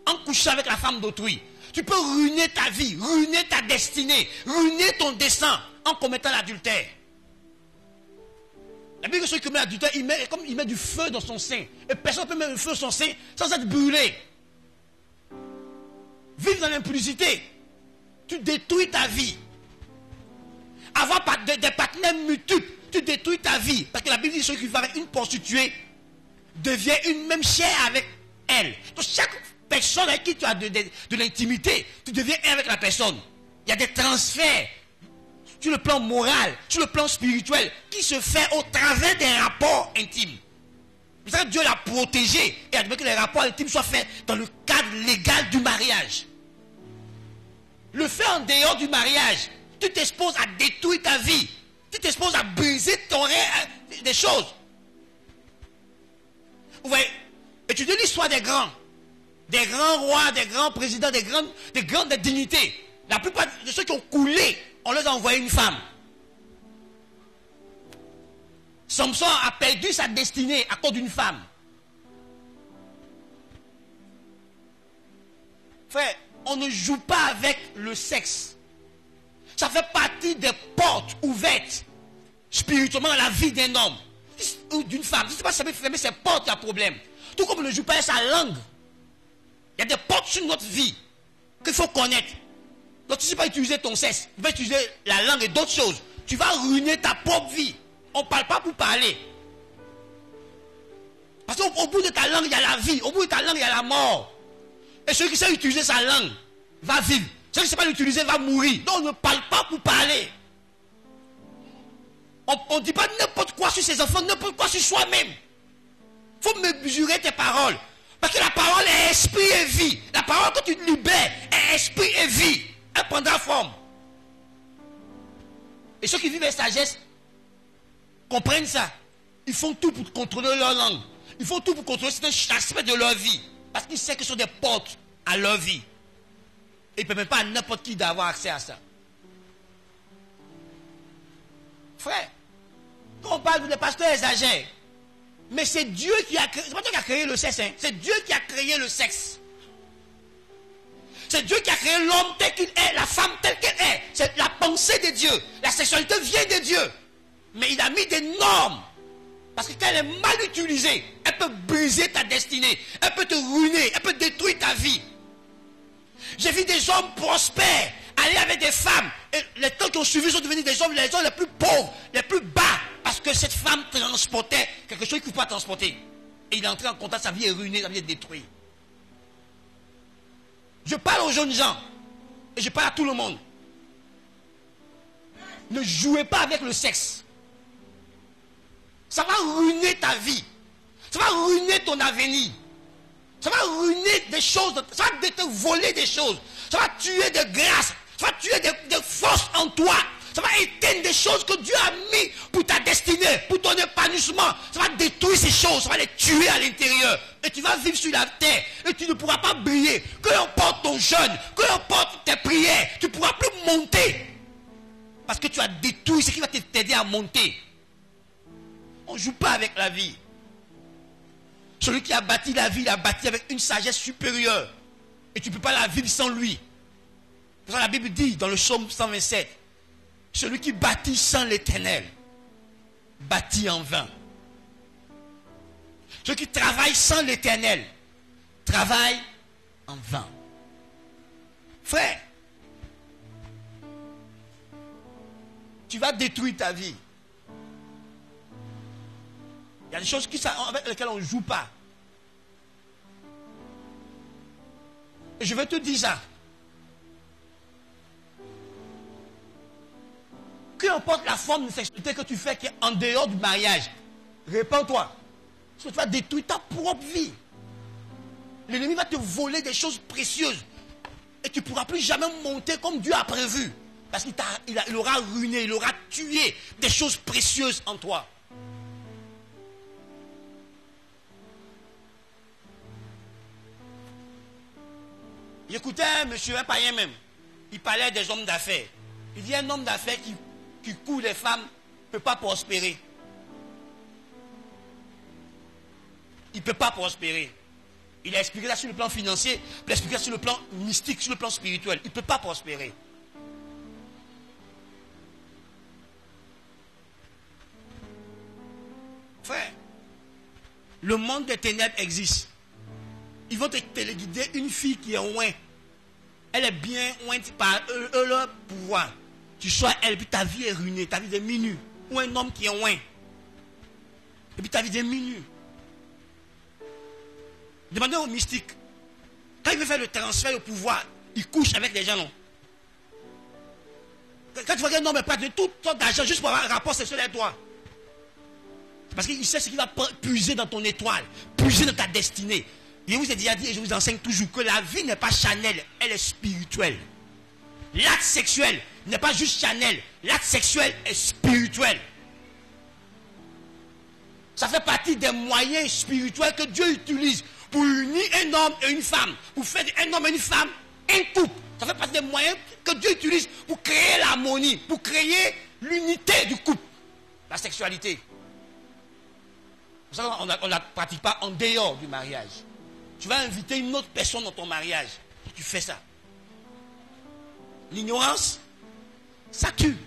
en couchant avec la femme d'autrui. Tu peux ruiner ta vie, ruiner ta destinée, ruiner ton dessein en commettant l'adultère. La Bible dit que celui qui commet l'adultère, il met du feu dans son sein. Et personne ne peut mettre le feu dans son sein sans être brûlé. Vivre dans l'impudicité, tu détruis ta vie. Avoir des partenaires multiples, tu détruis ta vie. Parce que la Bible dit que celui qui va avec une prostituée devient une même chair avec elle. Donc chaque personne avec qui tu as de l'intimité, tu deviens un avec la personne. Il y a des transferts sur le plan moral, sur le plan spirituel, qui se fait au travers des rapports intimes. C'est ça que Dieu l'a protégé et a demandé que les rapports intimes soient faits dans le cadre légal du mariage. Le fait en dehors du mariage, tu t'exposes à détruire ta vie. Tu t'exposes à briser ton rêve, des choses. Vous voyez, étudiez l'histoire des grands rois, des grands présidents, des grandes dignités. La plupart de ceux qui ont coulé, on leur a envoyé une femme. Samson a perdu sa destinée à cause d'une femme. Frère, on ne joue pas avec le sexe. Ça fait partie des portes ouvertes spirituellement dans la vie d'un homme ou d'une femme. Je ne sais pas si ça peut fermer ces portes, il y a problème. Tout comme on ne joue pas avec sa langue. Il y a des portes sur notre vie qu'il faut connaître. Donc tu ne sais pas utiliser ton sexe, tu vas utiliser la langue et d'autres choses. Tu vas ruiner ta propre vie. On ne parle pas pour parler. Parce qu'au bout de ta langue, il y a la vie. Au bout de ta langue, il y a la mort. Et celui qui sait utiliser sa langue va vivre. Celui qui ne sait pas l'utiliser va mourir. Donc on ne parle pas pour parler. On ne dit pas n'importe quoi sur ses enfants, n'importe quoi sur soi-même. Il faut mesurer tes paroles. Parce que la parole est esprit et vie. La parole, quand tu te libères, est esprit et vie. Elle prendra forme. Et ceux qui vivent avec sagesse comprennent ça. Ils font tout pour contrôler leur langue. Ils font tout pour contrôler certains aspects de leur vie. Parce qu'ils savent que ce sont des portes à leur vie. Et ils ne permettent pas à n'importe qui d'avoir accès à ça. Frère, quand on parle des pasteurs exagèrent. Mais c'est Dieu qui a créé. C'est pas toi qui a créé le sexe. Hein. C'est Dieu qui a créé le sexe. C'est Dieu qui a créé l'homme tel qu'il est, la femme telle qu'elle est. C'est la pensée de Dieu. La sexualité vient de Dieu. Mais il a mis des normes. Parce que quand elle est mal utilisée, elle peut briser ta destinée. Elle peut te ruiner. Elle peut détruire ta vie. J'ai vu des hommes prospères aller avec des femmes. Et les temps qui ont suivi sont devenus des hommes les plus pauvres, les plus bas. Parce que cette femme transportait quelque chose qu'il ne faut pas transporter. Et il est entré en contact, sa vie est ruinée, sa vie est détruite. Je parle aux jeunes gens. Et je parle à tout le monde. Ne jouez pas avec le sexe. Ça va ruiner ta vie. Ça va ruiner ton avenir. Ça va ruiner des choses. Ça va te voler des choses. Ça va tuer des grâces. Ça va tuer des forces en toi. Ça va éteindre des choses que Dieu a mis pour ta destinée, pour ton épanouissement. Ça va détruire ces choses. Ça va les tuer à l'intérieur. Et tu vas vivre sur la terre. Et tu ne pourras pas briller. Que l'on porte ton jeûne. Que l'on porte tes prières. Tu ne pourras plus monter. Parce que tu as détruit ce qui va t'aider à monter. On ne joue pas avec la vie. Celui qui a bâti la vie, il a bâti avec une sagesse supérieure. Et tu ne peux pas la vivre sans lui. C'est ça que la Bible dit dans le psaume 127. Celui qui bâtit sans l'Éternel, bâtit en vain. Celui qui travaille sans l'Éternel, travaille en vain. Frère, tu vas détruire ta vie. Il y a des choses avec lesquelles on ne joue pas. Et je vais te dire ça. Peu importe la forme de sexualité que tu fais qui est en dehors du mariage, répands-toi. Parce que tu vas détruire ta propre vie. L'ennemi va te voler des choses précieuses. Et tu ne pourras plus jamais monter comme Dieu a prévu. Parce qu'il aura ruiné, il aura tué des choses précieuses en toi. J'écoutais un monsieur, un païen même. Il parlait des hommes d'affaires. Il dit un homme d'affaires qui court les femmes ne peut pas prospérer. Il ne peut pas prospérer. Il a expliqué ça sur le plan financier, il a expliqué ça sur le plan mystique, sur le plan spirituel. Il ne peut pas prospérer. Frère, le monde des ténèbres existe. Ils vont te téléguider une fille qui est loin. Elle est bien loin par leur pouvoir. Tu sois elle, puis ta vie est ruinée, ta vie diminue. Ou un homme qui est loin. Et puis ta vie diminue. Demandez au mystique. Quand il veut faire le transfert au pouvoir, il couche avec les gens, non? Quand tu vois qu'un homme est prêt à donner tout ton argent juste pour avoir un rapport sexuel avec toi. Parce qu'il sait ce qu'il va puiser dans ton étoile, puiser dans ta destinée. Je vous ai déjà dit et je vous enseigne toujours que la vie n'est pas charnelle, elle est spirituelle. L'acte sexuel n'est pas juste charnel, l'acte sexuel est spirituel. Ça fait partie des moyens spirituels que Dieu utilise pour unir un homme et une femme, pour faire un homme et une femme un couple. Ça fait partie des moyens que Dieu utilise pour créer l'harmonie, pour créer l'unité du couple, la sexualité. C'est pour ça qu'on ne la pratique pas en dehors du mariage. Tu vas inviter une autre personne dans ton mariage. Tu fais ça. L'ignorance, ça tue.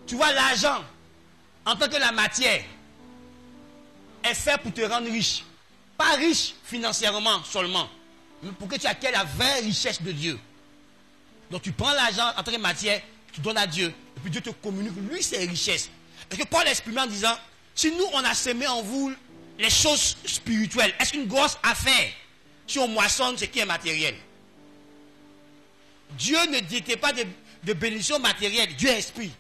Tu vois, l'argent, en tant que la matière, est fait pour te rendre riche. Pas riche financièrement seulement, mais pour que tu acquières la vraie richesse de Dieu. Donc tu prends l'argent en tant que matière, tu donnes à Dieu, et puis Dieu te communique, lui, ses richesses. Parce que Paul exprime en disant, si nous, on a semé en vous les choses spirituelles, est-ce qu'une grosse affaire si on moissonne ce qui est matériel? Dieu ne détient pas de bénédictions matérielles. Dieu est esprit.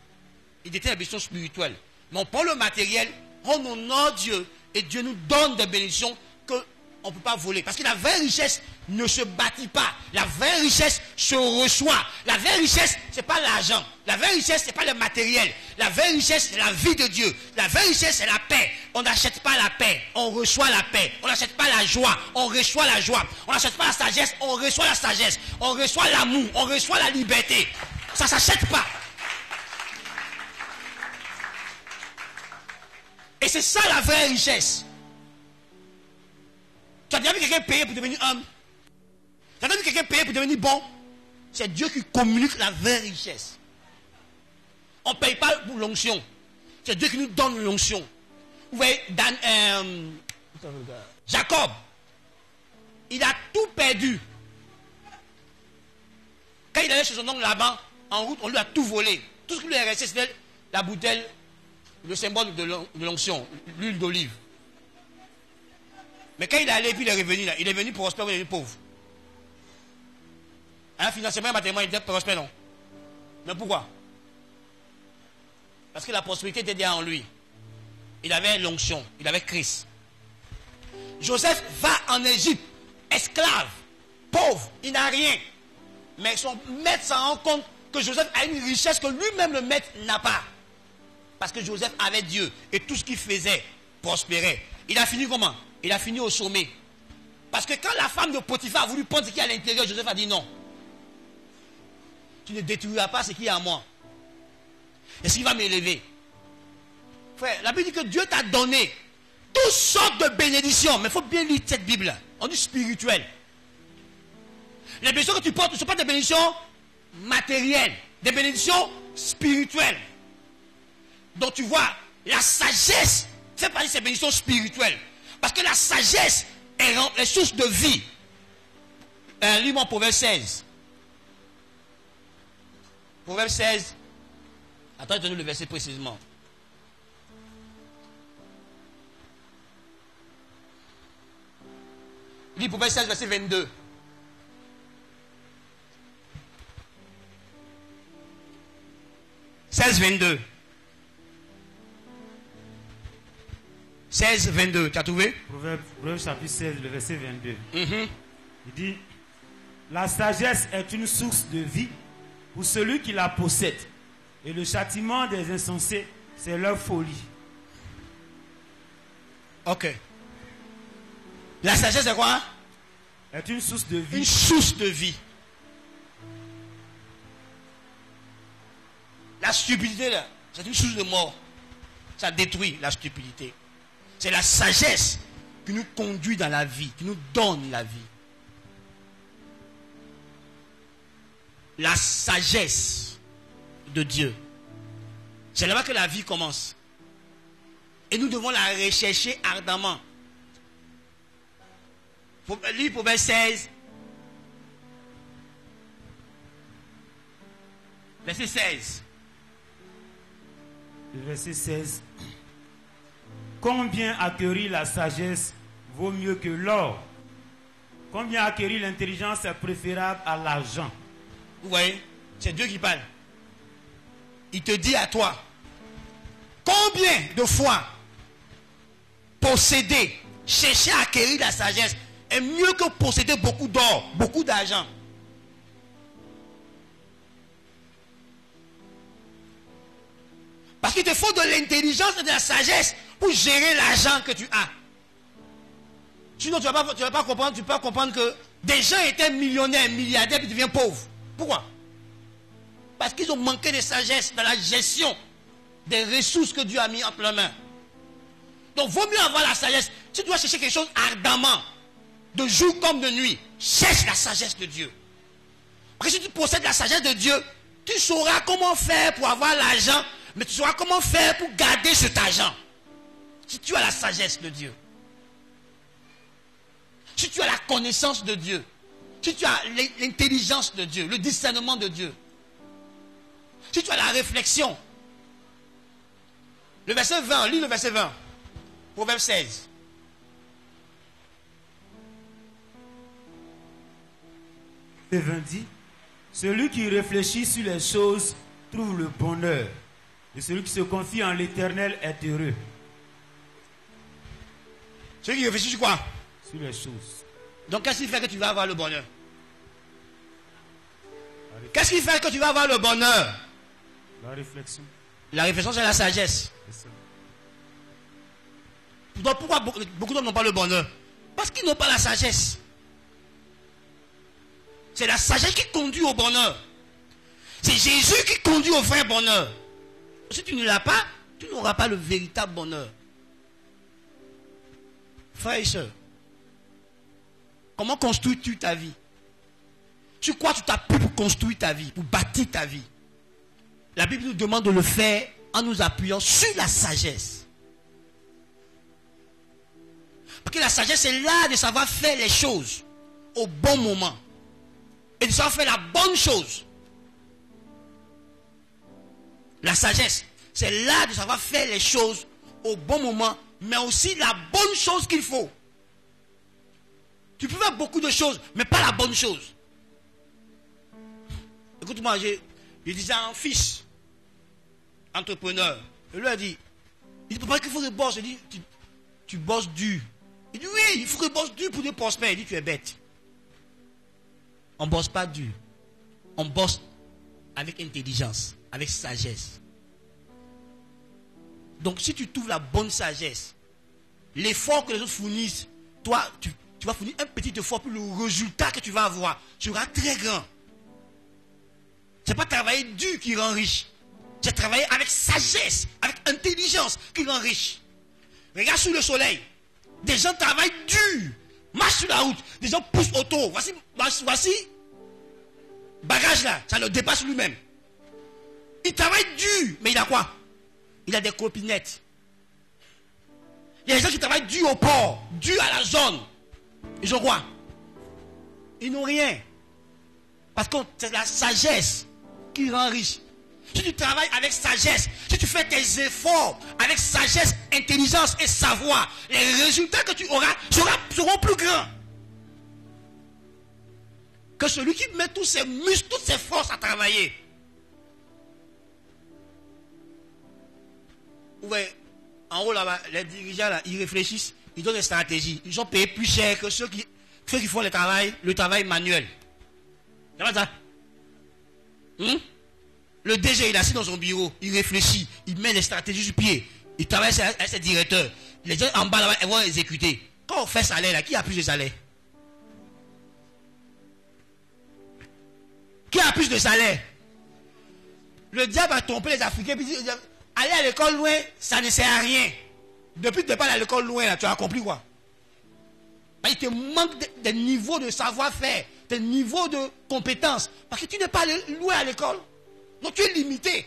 Il détient des bénédictions spirituelles. Mais on prend le matériel, on honore Dieu et Dieu nous donne des bénédictions qu'on ne peut pas voler. Parce que la vraie richesse ne se bâtit pas. La vraie richesse se reçoit. La vraie richesse, ce n'est pas l'argent. La vraie richesse, ce n'est pas le matériel. La vraie richesse, c'est la vie de Dieu. La vraie richesse, c'est la paix. On n'achète pas la paix, on reçoit la paix. On n'achète pas la joie, on reçoit la joie. On n'achète pas la sagesse, on reçoit la sagesse. On reçoit l'amour, on reçoit la liberté. Ça ne s'achète pas. Et c'est ça la vraie richesse. Tu as déjà vu quelqu'un payer pour devenir homme? Tu as déjà vu quelqu'un payer pour devenir bon? C'est Dieu qui communique la vraie richesse. On ne paye pas pour l'onction. C'est Dieu qui nous donne l'onction. Vous voyez, Jacob, il a tout perdu. Quand il allait chez son oncle là-bas, en route, on lui a tout volé. Tout ce qui lui est resté, c'était la bouteille, le symbole de l'onction, l'huile d'olive. Mais quand il est allé, puis il est revenu là, il est venu prospère ou il est venu pauvre. Hein, financièrement, matériellement, il était prospère, non? Mais pourquoi? Parce que la prospérité était déjà en lui. Il avait l'onction, il avait Christ. Joseph va en Égypte, esclave, pauvre, il n'a rien. Mais son maître s'en rend compte que Joseph a une richesse que lui-même le maître n'a pas. Parce que Joseph avait Dieu et tout ce qu'il faisait prospérait. Il a fini comment? Il a fini au sommet. Parce que quand la femme de Potiphar a voulu prendre ce qui est à l'intérieur, Joseph a dit non. Tu ne détruiras pas ce qui est à moi. Et ce qui va m'élever. Frère, la Bible dit que Dieu t'a donné toutes sortes de bénédictions. Mais il faut bien lire cette Bible-là. On dit spirituelle. Les bénédictions que tu portes ne sont pas des bénédictions matérielles. Des bénédictions spirituelles. Donc tu vois, la sagesse fait partie de ces bénédictions spirituelles. Parce que la sagesse est source de vie. Lis-moi Proverbe 16. Proverbe 16. Attends, je te donne le verset précisément. Lis Proverbe 16, verset 22. « 16-22. 16-22. Tu as trouvé? Proverbe chapitre 16, le verset 22. Il dit, la sagesse est une source de vie pour celui qui la possède. Et le châtiment des insensés, c'est leur folie. Ok. La sagesse est quoi? Est une source de vie. Une source de vie. La stupidité, là, c'est une source de mort. Ça détruit la stupidité. C'est la sagesse qui nous conduit dans la vie, qui nous donne la vie. La sagesse de Dieu. C'est là-bas que la vie commence. Et nous devons la rechercher ardemment. Lis Proverbe 16. Verset 16. Le verset 16. Combien acquérir la sagesse vaut mieux que l'or? Combien acquérir l'intelligence est préférable à l'argent? Vous voyez, c'est Dieu qui parle. Il te dit à toi, combien de fois posséder, chercher à acquérir la sagesse est mieux que posséder beaucoup d'or, beaucoup d'argent. Parce qu'il te faut de l'intelligence et de la sagesse pour gérer l'argent que tu as. Sinon, tu ne vas pas comprendre, tu peux pas comprendre que des gens étaient millionnaires, milliardaires, puis deviennent pauvres. Pourquoi? Parce qu'ils ont manqué de sagesse dans la gestion des ressources que Dieu a mis entre leurs mains. Donc, vaut mieux avoir la sagesse. Si tu dois chercher quelque chose ardemment, de jour comme de nuit, cherche la sagesse de Dieu. Parce que si tu possèdes la sagesse de Dieu, tu sauras comment faire pour avoir l'argent, mais tu sauras comment faire pour garder cet argent. Si tu as la sagesse de Dieu. Si tu as la connaissance de Dieu. Si tu as l'intelligence de Dieu, le discernement de Dieu. Si tu as la réflexion. Le verset 20, lis le verset 20. Proverbe 16. Le 20 dit, celui qui réfléchit sur les choses trouve le bonheur. Et celui qui se confie en l'Éternel est heureux. Celui qui réfléchit sur quoi? Sur les choses. Donc qu'est-ce qui fait que tu vas avoir le bonheur? Qu'est-ce qui fait que tu vas avoir le bonheur? La réflexion. La réflexion, c'est la sagesse. Donc pourquoi beaucoup d'hommes n'ont pas le bonheur? Parce qu'ils n'ont pas la sagesse. C'est la sagesse qui conduit au bonheur. C'est Jésus qui conduit au vrai bonheur. Si tu ne l'as pas, tu n'auras pas le véritable bonheur. Frères et sœurs, comment construis-tu ta vie? Sur quoi tu t'appuies pour construire ta vie, pour bâtir ta vie? La Bible nous demande de le faire en nous appuyant sur la sagesse. Parce que la sagesse est là de savoir faire les choses au bon moment. Et de savoir faire la bonne chose. La sagesse, c'est là de savoir faire les choses au bon moment, mais aussi la bonne chose qu'il faut. Tu peux faire beaucoup de choses, mais pas la bonne chose. Écoute-moi, je disais à un fils entrepreneur, je lui ai dit, papa, qu'il faut que je bosse. Je dis, tu bosses dur. Il dit, oui, il faut que je bosse dur pour te prospérer. Il dit, tu es bête. On ne bosse pas dur. On bosse avec intelligence, avec sagesse. Donc si tu trouves la bonne sagesse, l'effort que les autres fournissent, toi, tu vas fournir un petit effort, puis le résultat que tu vas avoir sera très grand. Ce n'est pas travailler dur qui rend riche. C'est travailler avec sagesse, avec intelligence qui rend riche. Regarde sous le soleil. Des gens travaillent dur, marchent sur la route, des gens poussent autour. Voici, bagage là, ça le dépasse lui-même. Il travaille dur, mais il a quoi? Il a des copinettes. Il y a des gens qui travaillent dur au port, dur à la zone. Ils ont quoi? Ils n'ont rien. Parce que c'est la sagesse qui rend riche. Si tu travailles avec sagesse, si tu fais tes efforts avec sagesse, intelligence et savoir, les résultats que tu auras seront plus grands que celui qui met tous ses muscles, toutes ses forces à travailler. Ouais, en haut là-bas, les dirigeants là, ils réfléchissent, ils donnent des stratégies. Ils sont payés plus cher que ceux qui font le travail manuel. C'est pas ça? Le DG, il est assis dans son bureau, il réfléchit, il met les stratégies sur pied, il travaille avec ses directeurs. Les gens en bas là-bas, ils vont exécuter. Quand on fait salaire là, qui a plus de salaire? Qui a plus de salaire? Le diable a trompé les Africains. Puis dit, aller à l'école loin, ça ne sert à rien. Depuis que tu n'es pas à l'école loin, là, tu as compris quoi? Il te manque des niveaux de savoir-faire, des niveaux de compétences. Parce que tu n'es pas loin à l'école. Donc tu es limité.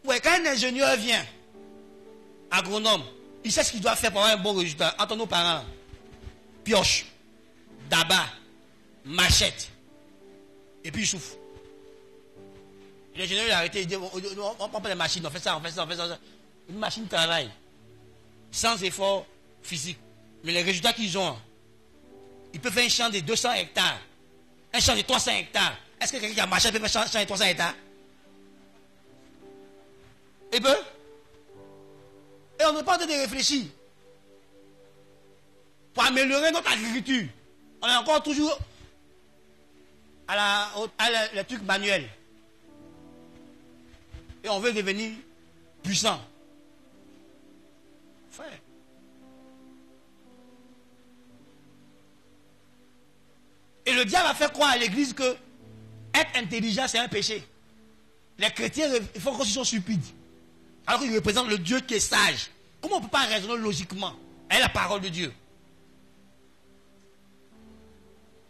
Ouais, quand un ingénieur vient, agronome, il sait ce qu'il doit faire pour avoir un bon résultat. Entre nos parents, pioche, d'abat, machette, et puis il souffle. L'ingénieur il a arrêté, il dit, on prend pas les machines, on fait ça. Une machine travaille, sans effort physique. Mais les résultats qu'ils ont, ils peuvent faire un champ de 200 hectares, un champ de 300 hectares. Est-ce que quelqu'un qui a marché peut faire un champ de 300 hectares? Et bien, et on n'est pas en train de réfléchir pour améliorer notre agriculture. On est encore toujours à les trucs manuels. Et on veut devenir puissant. Frère. Et le diable a fait croire à l'église que être intelligent, c'est un péché. Les chrétiens, il faut qu'ils soient stupides. Alors qu'ils représentent le Dieu qui est sage. Comment on ne peut pas raisonner logiquement avec la parole de Dieu?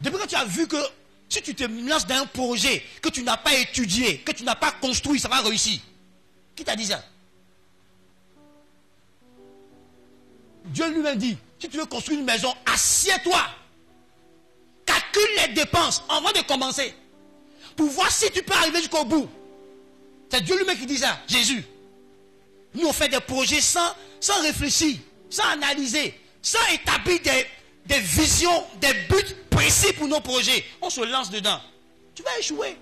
Depuis que tu as vu que si tu te lances dans un projet que tu n'as pas étudié, que tu n'as pas construit, ça va réussir. Qui t'a dit ça? Dieu lui-même dit, si tu veux construire une maison, assieds-toi. Calcule les dépenses avant de commencer. Pour voir si tu peux arriver jusqu'au bout. C'est Dieu lui-même qui dit ça, Jésus. Nous, on fait des projets sans réfléchir, sans analyser, sans établir des visions, des buts précis pour nos projets. On se lance dedans. Tu vas échouer.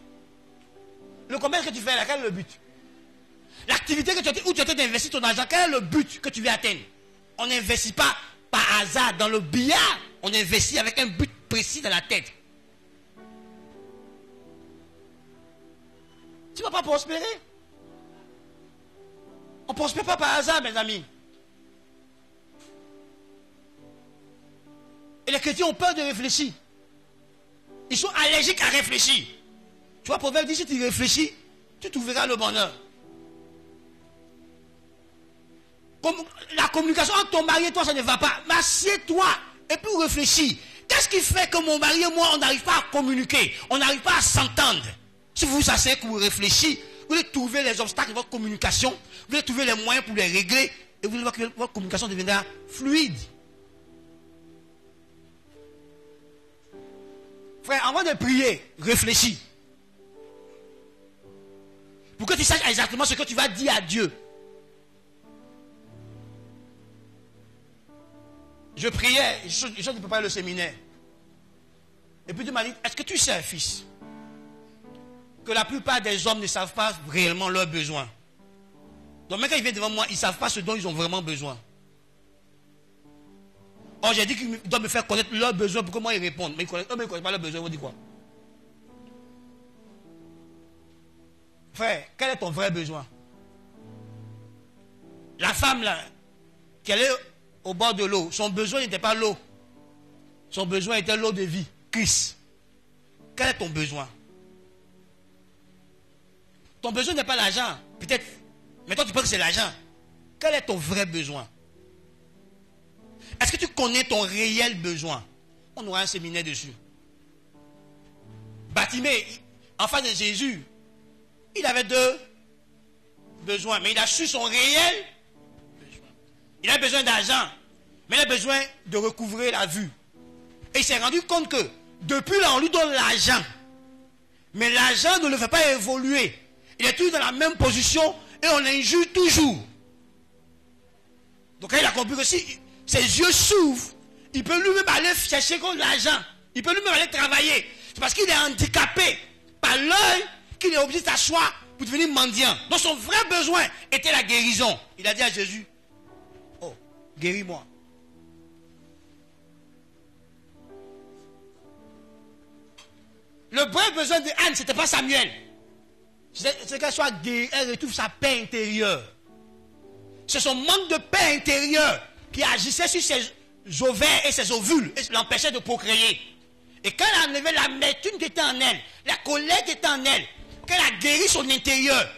Le commerce que tu fais là, quel est le but? L'activité où tu as investi ton argent, quel est le but que tu veux atteindre? On n'investit pas par hasard dans le billard. On investit avec un but précis dans la tête. Tu ne vas pas prospérer. On ne prospère pas par hasard, mes amis. Et les chrétiens ont peur de réfléchir. Ils sont allergiques à réfléchir. Tu vois, Proverbe dit, si tu réfléchis, tu trouveras le bonheur. Comme la communication entre ton mari et toi, ça ne va pas. Mais assieds-toi et puis réfléchis. Qu'est-ce qui fait que mon mari et moi, on n'arrive pas à communiquer? On n'arrive pas à s'entendre. Si vous vous asseyez, que vous réfléchissez, vous allez trouver les obstacles de votre communication, vous allez trouver les moyens pour les régler, et vous allez voir que votre communication deviendra fluide. Frère, avant de prier, réfléchis. Pour que tu saches exactement ce que tu vas dire à Dieu. Je priais, je suis de préparer le séminaire. Et puis Dieu m'a dit, est-ce que tu sais, fils, que la plupart des hommes ne savent pas réellement leurs besoins. Donc même quand ils viennent devant moi, ils ne savent pas ce dont ils ont vraiment besoin. Or j'ai dit qu'ils doivent me faire connaître leurs besoins pour que moi ils répondent. Mais eux ne connaissent pas leurs besoins, ils vont dire quoi? Frère, quel est ton vrai besoin? La femme là, qui allait au bord de l'eau, son besoin n'était pas l'eau. Son besoin était l'eau de vie, Christ. Quel est ton besoin? Ton besoin n'est pas l'argent, peut-être. Mais toi tu penses que c'est l'argent. Quel est ton vrai besoin? Est-ce que tu connais ton réel besoin? On aura un séminaire dessus. Bartimée, enfant de Jésus, il avait deux besoins, mais il a su son réel besoin. Il a besoin d'argent, mais il a besoin de recouvrer la vue. Et il s'est rendu compte que depuis là, on lui donne l'argent. Mais l'argent ne le fait pas évoluer. Il est toujours dans la même position et on l'injure toujours. Donc quand il a compris que si ses yeux s'ouvrent, il peut lui-même aller chercher contre l'argent. Il peut lui-même aller travailler. C'est parce qu'il est handicapé par l'œil qu'il est obligé de s'asseoir pour devenir mendiant. Donc son vrai besoin était la guérison. Il a dit à Jésus, oh, guéris-moi. Le vrai besoin de Anne, ce n'était pas Samuel. C'est qu'elle soit guérie, elle retrouve sa paix intérieure. C'est son manque de paix intérieure qui agissait sur ses ovaires et ses ovules et l'empêchait de procréer. Et quand elle a enlevé l'amertume qui était en elle, la colère qui était en elle, qu'elle a guéri son intérieur,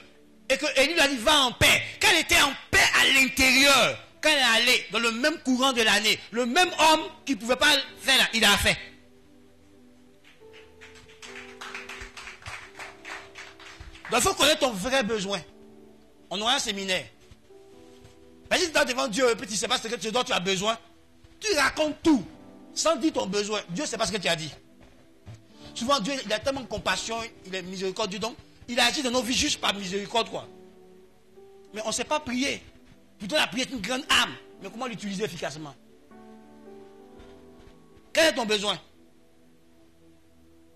et que Élie lui a dit va en paix, qu'elle était en paix à l'intérieur, quand elle est allée dans le même courant de l'année, le même homme qui ne pouvait pas faire là, il a fait. Donc il faut connaître ton vrai besoin. On aura un séminaire. Mais si tu es devant Dieu et puis tu ne sais pas ce que dont tu as besoin, tu racontes tout sans dire ton besoin. Dieu ne sait pas ce que tu as dit. Souvent Dieu il a tellement de compassion, il est miséricordieux, donc il a agi dans nos vies juste par miséricorde quoi. Mais on ne sait pas prier. Plutôt la prière est une grande âme. Mais comment l'utiliser efficacement? Quel est ton besoin?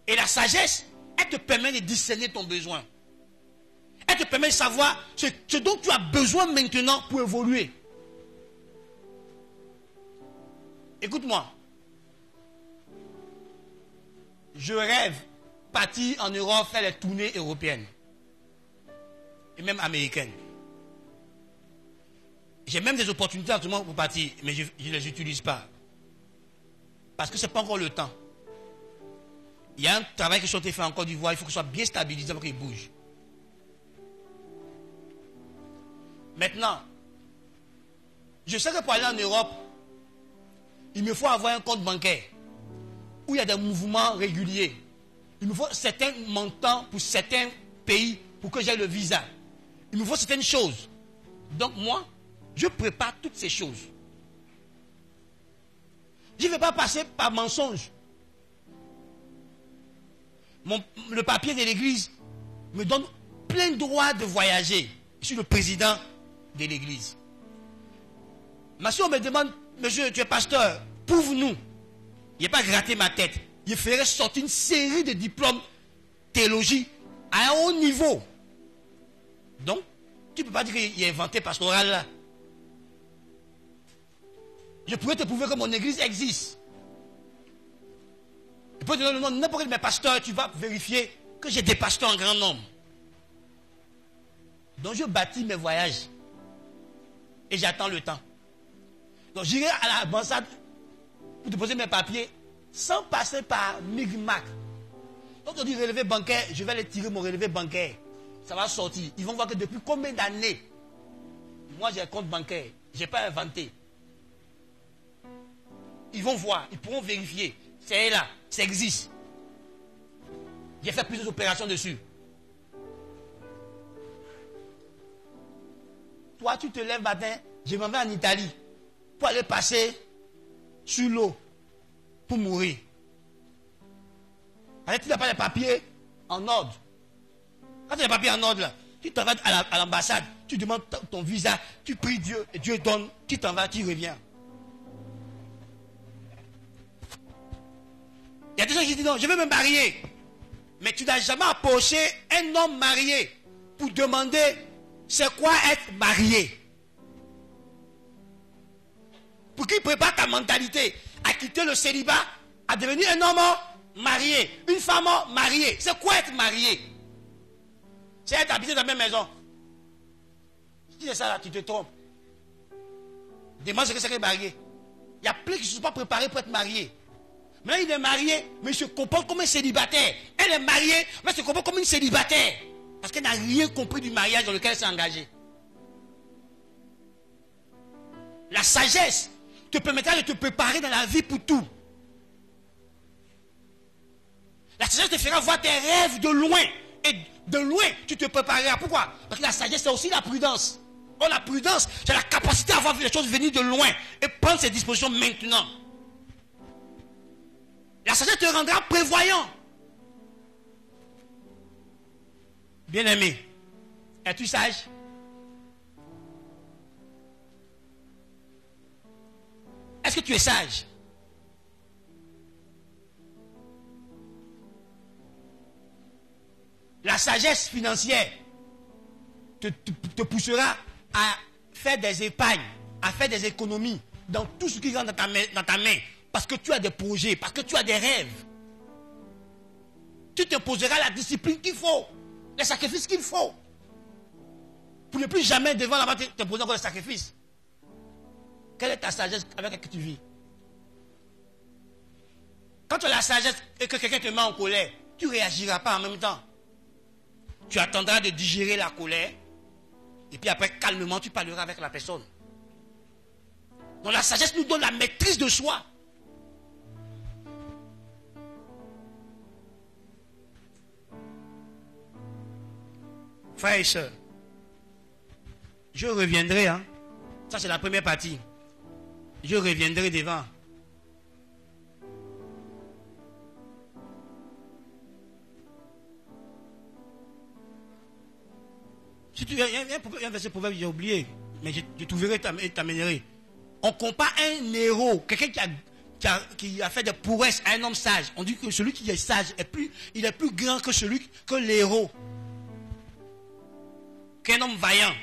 Et la sagesse, elle te permet de discerner ton besoin. Elle te permet de savoir ce dont tu as besoin maintenant pour évoluer. Écoute-moi. Je rêve partir en Europe faire les tournées européennes. Et même américaines. J'ai même des opportunités en ce moment pour partir, mais je ne les utilise pas. Parce que ce n'est pas encore le temps. Il y a un travail que je suis fait en Côte d'Ivoire, il faut que ce soit bien stabilisé pour qu'il bouge. Maintenant, je sais que pour aller en Europe, il me faut avoir un compte bancaire où il y a des mouvements réguliers. Il me faut certains montants pour certains pays pour que j'aie le visa. Il me faut certaines choses. Donc moi, je prépare toutes ces choses. Je ne vais pas passer par mensonge. Le papier de l'église me donne plein droit de voyager. Je suis le président de l'église. Mais si on me demande, monsieur, tu es pasteur, prouve-nous. Il n'y a pas gratté ma tête. Il ferait sortir une série de diplômes théologie à un haut niveau. Donc, tu ne peux pas dire qu'il est inventé pastoral là. Je pourrais te prouver que mon église existe. Je peux te donner le nom de n'importe quel de mes pasteurs, tu vas vérifier que j'ai des pasteurs en grand nombre. Donc je bâtis mes voyages. Et j'attends le temps. Donc j'irai à l'ambassade pour déposer mes papiers sans passer par Micmac. Donc on dit relevé bancaire, je vais aller tirer mon relevé bancaire. Ça va sortir. Ils vont voir que depuis combien d'années, moi j'ai un compte bancaire. Je n'ai pas inventé. Ils vont voir, ils pourront vérifier. C'est là, ça existe. J'ai fait plusieurs opérations dessus. Toi, tu te lèves matin, je m'en vais en Italie pour aller passer sur l'eau pour mourir. Alors, tu n'as pas les papiers en ordre. Quand tu as les papiers en ordre, là, tu t'en vas à l'ambassade, tu demandes ton visa, tu pries Dieu, et Dieu donne, tu t'en vas, tu reviens. Il y a des gens qui disent non, je veux me marier. Mais tu n'as jamais approché un homme marié pour demander c'est quoi être marié. Pour qu'il prépare ta mentalité à quitter le célibat, à devenir un homme marié, une femme mariée. C'est quoi être marié? C'est être habité dans la même maison. Si tu dis ça là, tu te trompes. Demande ce que c'est qu'être marié. Il y a plein qui ne sont pas préparés pour être mariés. Maintenant, il est marié, mais il se comporte comme un célibataire. Elle est mariée, mais elle se comporte comme une célibataire. Parce qu'elle n'a rien compris du mariage dans lequel elle s'est engagée. La sagesse te permettra de te préparer dans la vie pour tout. La sagesse te fera voir tes rêves de loin. Et de loin, tu te prépareras. Pourquoi? Parce que la sagesse, c'est aussi la prudence. Or, la prudence, c'est la capacité à voir les choses venir de loin et prendre ses dispositions maintenant. La sagesse te rendra prévoyant. Bien-aimé, es-tu sage? Est-ce que tu es sage? La sagesse financière te poussera à faire des épargnes, à faire des économies dans tout ce qui rentre dans ta main. Parce que tu as des projets, parce que tu as des rêves. Tu te poseras la discipline qu'il faut, les sacrifices qu'il faut. Pour ne plus jamais devant la main te poser encore des sacrifices. Quelle est ta sagesse avec laquelle tu vis? Quand tu as la sagesse et que quelqu'un te met en colère, tu ne réagiras pas en même temps. Tu attendras de digérer la colère. Et puis après, calmement, tu parleras avec la personne. Donc la sagesse nous donne la maîtrise de soi. Frères et sœurs, je reviendrai. Ça, c'est la première partie. Je reviendrai devant. Si tu as un verset proverbe, j'ai oublié, mais je trouverai et t'amènerai. On compare un héros, quelqu'un qui a fait des prouesses à un homme sage. On dit que celui qui est sage il est plus grand que l'héros, qu'un homme vaillant.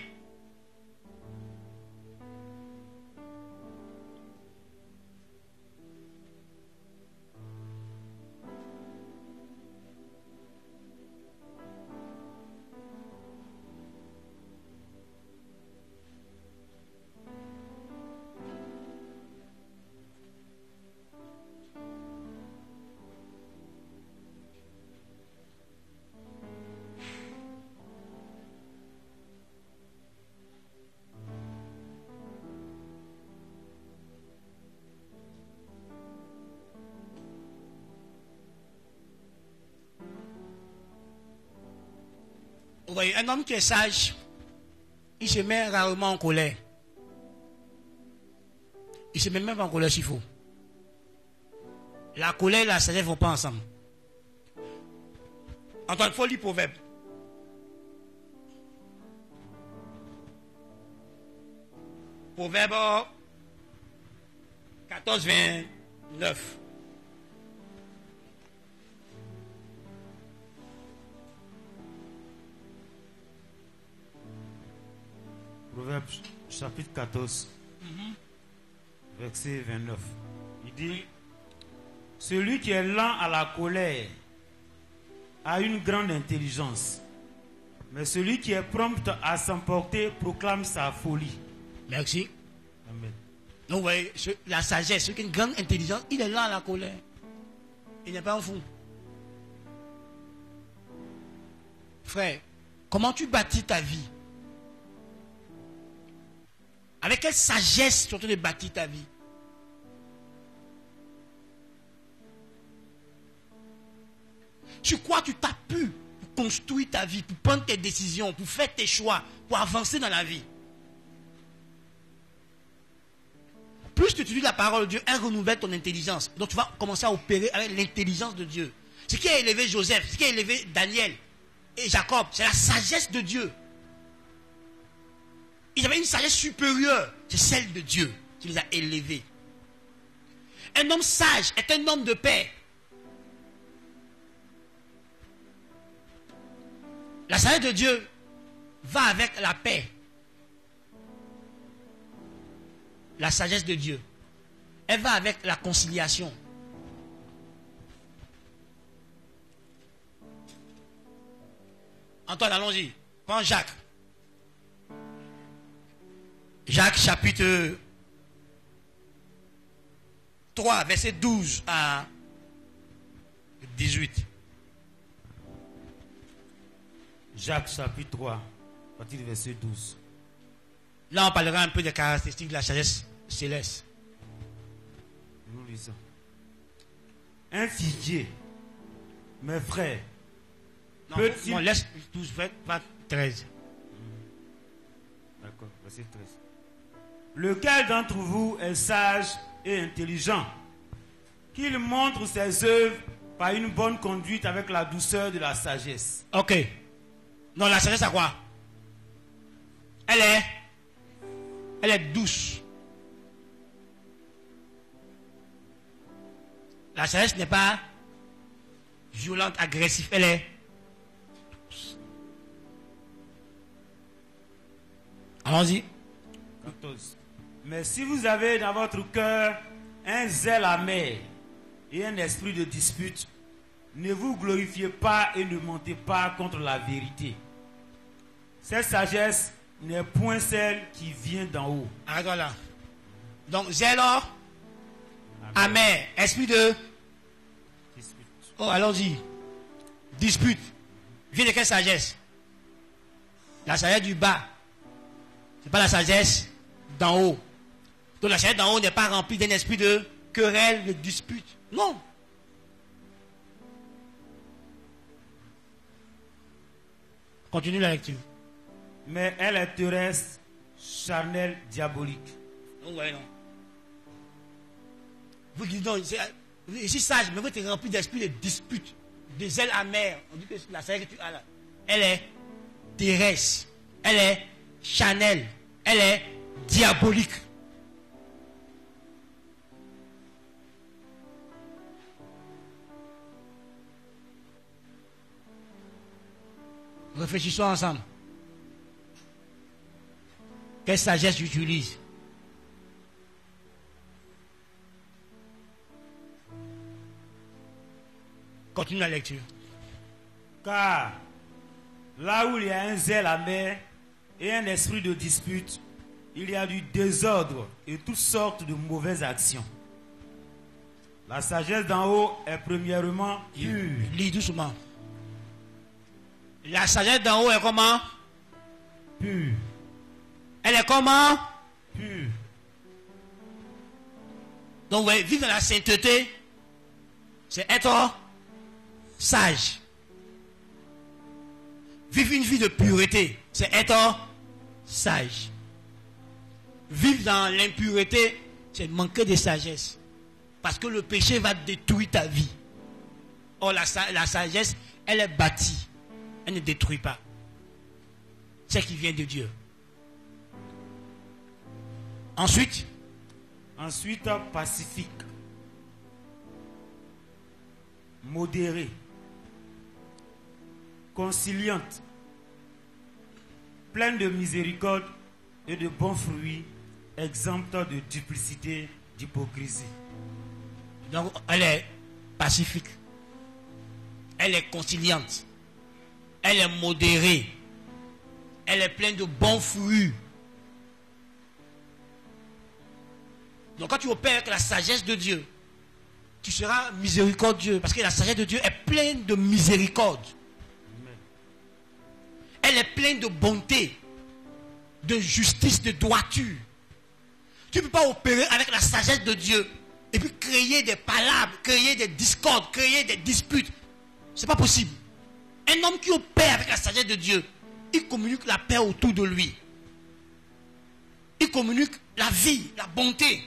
Vous voyez, un homme qui est sage, il se met rarement en colère. Il se met même pas en colère s'il faut. La colère et la sagesse ne vont pas ensemble. Antoine, il faut lire Proverbe. Proverbe 14, 29. Proverbe chapitre 14, verset 29. Il dit, celui qui est lent à la colère a une grande intelligence, mais celui qui est prompt à s'emporter proclame sa folie. Merci. Amen. Donc vous voyez, la sagesse, celui qui a une grande intelligence, il est lent à la colère. Il n'est pas un fou. Frère, comment tu bâtis ta vie? Avec quelle sagesse tu es en train de bâtir ta vie? Sur quoi tu t'appuies pour construire ta vie, pour prendre tes décisions, pour faire tes choix, pour avancer dans la vie? Plus tu utilises la parole de Dieu, elle renouvelle ton intelligence. Donc tu vas commencer à opérer avec l'intelligence de Dieu. Ce qui a élevé Joseph, ce qui a élevé Daniel et Jacob, c'est la sagesse de Dieu. Ils avaient une sagesse supérieure, c'est celle de Dieu qui les a élevés. Un homme sage est un homme de paix. La sagesse de Dieu va avec la paix. La sagesse de Dieu, elle va avec la conciliation. Antoine, allons-y. Prends Jacques. Jacques chapitre 3, verset 12 à 18. Jacques chapitre 3, à partir du verset 12. Là, on parlera un peu des caractéristiques de la sagesse céleste. Nous lisons. Un figuier, mes frères, Non, laisse 12, 20, 13. D'accord, verset 13. Lequel d'entre vous est sage et intelligent, qu'il montre ses œuvres par une bonne conduite avec la douceur de la sagesse. Ok. Non, la sagesse, c'est quoi? Elle est douce. La sagesse n'est pas violente, agressive. Elle est douce. Allons-y. 14. Mais si vous avez dans votre cœur un zèle amer et un esprit de dispute, ne vous glorifiez pas et ne mentez pas contre la vérité. Cette sagesse n'est point celle qui vient d'en haut. Arrête-toi là. Donc, zèle, amer, esprit de Oh, allons-y. Dispute. Vient de quelle sagesse? La sagesse du bas. Ce n'est pas la sagesse d'en haut. Donc la sagesse d'en haut n'est pas remplie d'un esprit de querelle, de dispute. Non. Continue la lecture. Mais elle est terrestre, charnelle, diabolique. Donc, ouais, non. Vous dites non, je suis sage, mais vous êtes rempli d'esprit de dispute, de zèle amer. On dit que la sagesse que tu as là, elle est terrestre, elle est charnelle, elle est diabolique. Réfléchissons ensemble. Quelle sagesse tu utilises? Continue la lecture. Car là où il y a un zèle amer et un esprit de dispute, il y a du désordre et toutes sortes de mauvaises actions. La sagesse d'en haut est premièrement pure. Lis doucement. La sagesse d'en haut est comment? Pure. Elle est comment? Pure. Donc, ouais, vivre dans la sainteté, c'est être sage. Vivre une vie de pureté, c'est être sage. Vivre dans l'impureté, c'est manquer de sagesse. Parce que le péché va détruire ta vie. Or, la sagesse, elle est bâtie. Elle ne détruit pas. C'est ce qui vient de Dieu. Ensuite, pacifique, modérée, conciliante, pleine de miséricorde et de bons fruits, exempte de duplicité, d'hypocrisie. Donc, elle est pacifique. Elle est conciliante. Elle est modérée. Elle est pleine de bons fruits. Donc, quand tu opères avec la sagesse de Dieu, tu seras miséricordieux. Parce que la sagesse de Dieu est pleine de miséricorde. Amen. Elle est pleine de bonté, de justice, de droiture. Tu ne peux pas opérer avec la sagesse de Dieu et puis créer des palabres, créer des discordes, créer des disputes. Ce n'est pas possible. Un homme qui opère avec la sagesse de Dieu, il communique la paix autour de lui. Il communique la vie, la bonté,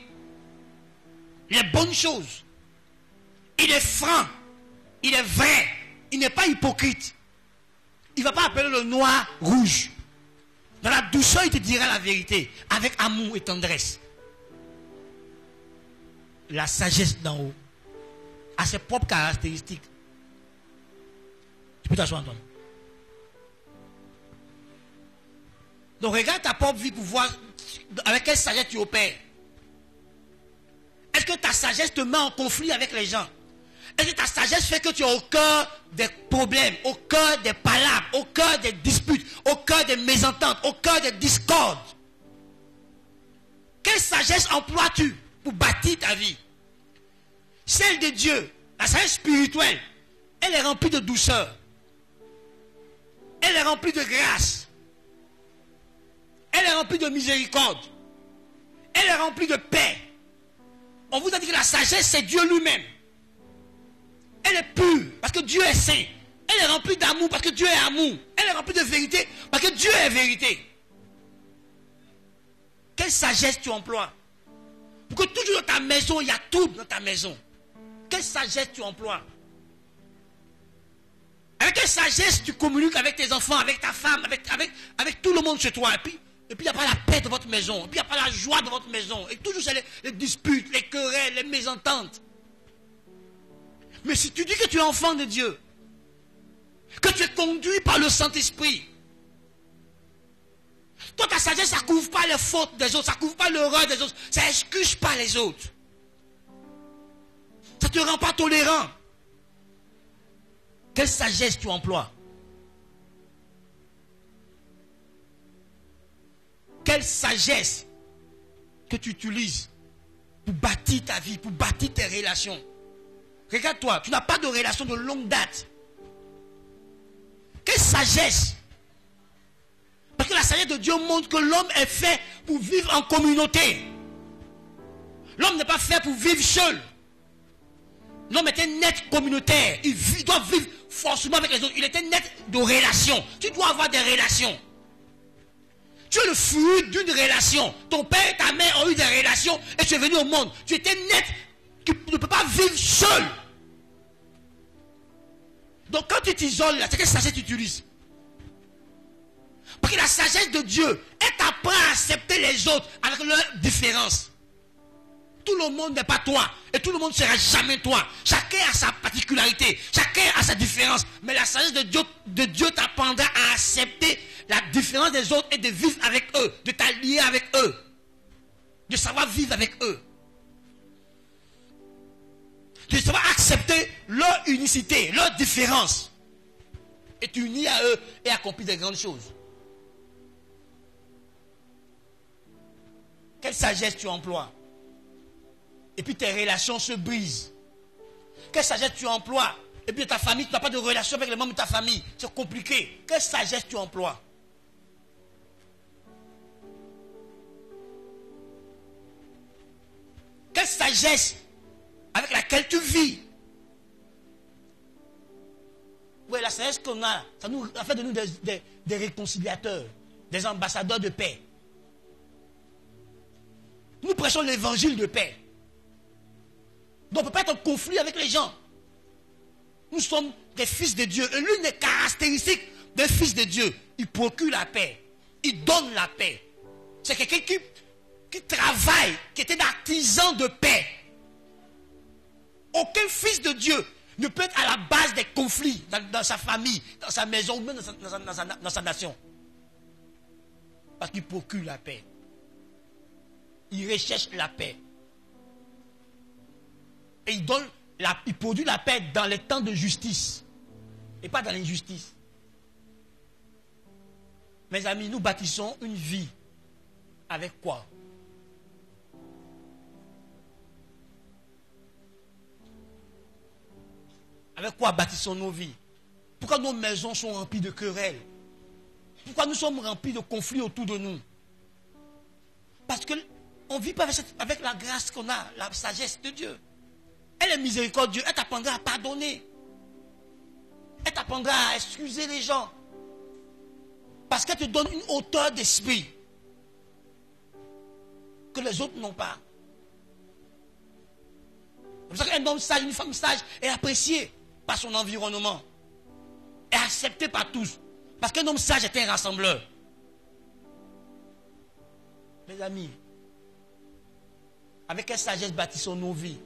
les bonnes choses. Il est franc, il est vrai, il n'est pas hypocrite. Il ne va pas appeler le noir rouge. Dans la douceur, il te dira la vérité, avec amour et tendresse. La sagesse d'en haut a ses propres caractéristiques. Tu peux t'asseoir, Antoine. Donc regarde ta propre vie pour voir avec quelle sagesse tu opères. Est-ce que ta sagesse te met en conflit avec les gens? Est-ce que ta sagesse fait que tu es au cœur des problèmes, au cœur des palabres, au cœur des disputes, au cœur des mésententes, au cœur des discordes? Quelle sagesse emploies-tu pour bâtir ta vie? Celle de Dieu, la sagesse spirituelle, elle est remplie de douceur. Elle est remplie de grâce. Elle est remplie de miséricorde. Elle est remplie de paix. On vous a dit que la sagesse, c'est Dieu lui-même. Elle est pure parce que Dieu est saint. Elle est remplie d'amour parce que Dieu est amour. Elle est remplie de vérité parce que Dieu est vérité. Quelle sagesse tu emploies? Pour que toujours dans ta maison, il y a tout dans ta maison. Quelle sagesse tu emploies? Avec quelle sagesse tu communiques avec tes enfants, avec ta femme, avec tout le monde chez toi. Et puis il n'y a pas la paix de votre maison. Et puis il n'y a pas la joie de votre maison. Et toujours c'est les disputes, les querelles, les mésententes. Mais si tu dis que tu es enfant de Dieu, que tu es conduit par le Saint-Esprit, toi ta sagesse, ça ne couvre pas les fautes des autres, ça ne couvre pas l'erreur des autres, ça n'excuse pas les autres. Ça ne te rend pas tolérant. Quelle sagesse tu emploies? Quelle sagesse que tu utilises pour bâtir ta vie, pour bâtir tes relations? Regarde-toi, tu n'as pas de relation de longue date. Quelle sagesse! Parce que la sagesse de Dieu montre que l'homme est fait pour vivre en communauté. L'homme n'est pas fait pour vivre seul. L'homme était net communautaire. Il doit vivre forcément avec les autres. Il était net de relations. Tu dois avoir des relations. Tu es le fruit d'une relation. Ton père et ta mère ont eu des relations et tu es venu au monde. Tu étais net. Tu ne peux pas vivre seul. Donc quand tu t'isoles, c'est quelle sagesse tu utilises? Parce que la sagesse de Dieu, elle t'apprend à accepter les autres avec leurs différences. Tout le monde n'est pas toi. Et tout le monde ne sera jamais toi. Chacun a sa particularité. Chacun a sa différence. Mais la sagesse de Dieu t'apprendra à accepter la différence des autres et de vivre avec eux. De t'allier avec eux. De savoir vivre avec eux. De savoir accepter leur unicité, leur différence. Et t'unir à eux et accomplir des grandes choses. Quelle sagesse tu emploies? Et puis tes relations se brisent. Quelle sagesse tu emploies? Et puis ta famille, tu n'as pas de relation avec les membres de ta famille. C'est compliqué. Quelle sagesse tu emploies? Quelle sagesse avec laquelle tu vis? Oui, la sagesse qu'on a, ça nous a fait de nous des réconciliateurs, des ambassadeurs de paix. Nous prêchons l'évangile de paix. Donc on ne peut pas être en conflit avec les gens. Nous sommes des fils de Dieu. Et l'une des caractéristiques d'un fils de Dieu, il procure la paix. Il donne la paix. C'est quelqu'un qui travaille, qui est un artisan de paix. Aucun fils de Dieu ne peut être à la base des conflits dans sa famille, dans sa maison ou même dans sa nation. Parce qu'il procure la paix. Il recherche la paix. Et il produit la paix dans les temps de justice. Et pas dans l'injustice. Mes amis, nous bâtissons une vie. Avec quoi? Avec quoi bâtissons nos vies? Pourquoi nos maisons sont remplies de querelles? Pourquoi nous sommes remplis de conflits autour de nous? Parce qu'on ne vit pas avec la grâce qu'on a, la sagesse de Dieu. Elle est miséricordieuse, elle t'apprendra à pardonner. Elle t'apprendra à excuser les gens. Parce qu'elle te donne une hauteur d'esprit que les autres n'ont pas. C'est pour ça qu'un homme sage, une femme sage est appréciée par son environnement. Est accepté par tous. Parce qu'un homme sage est un rassembleur. Mes amis, avec quelle sagesse bâtissons nos vies?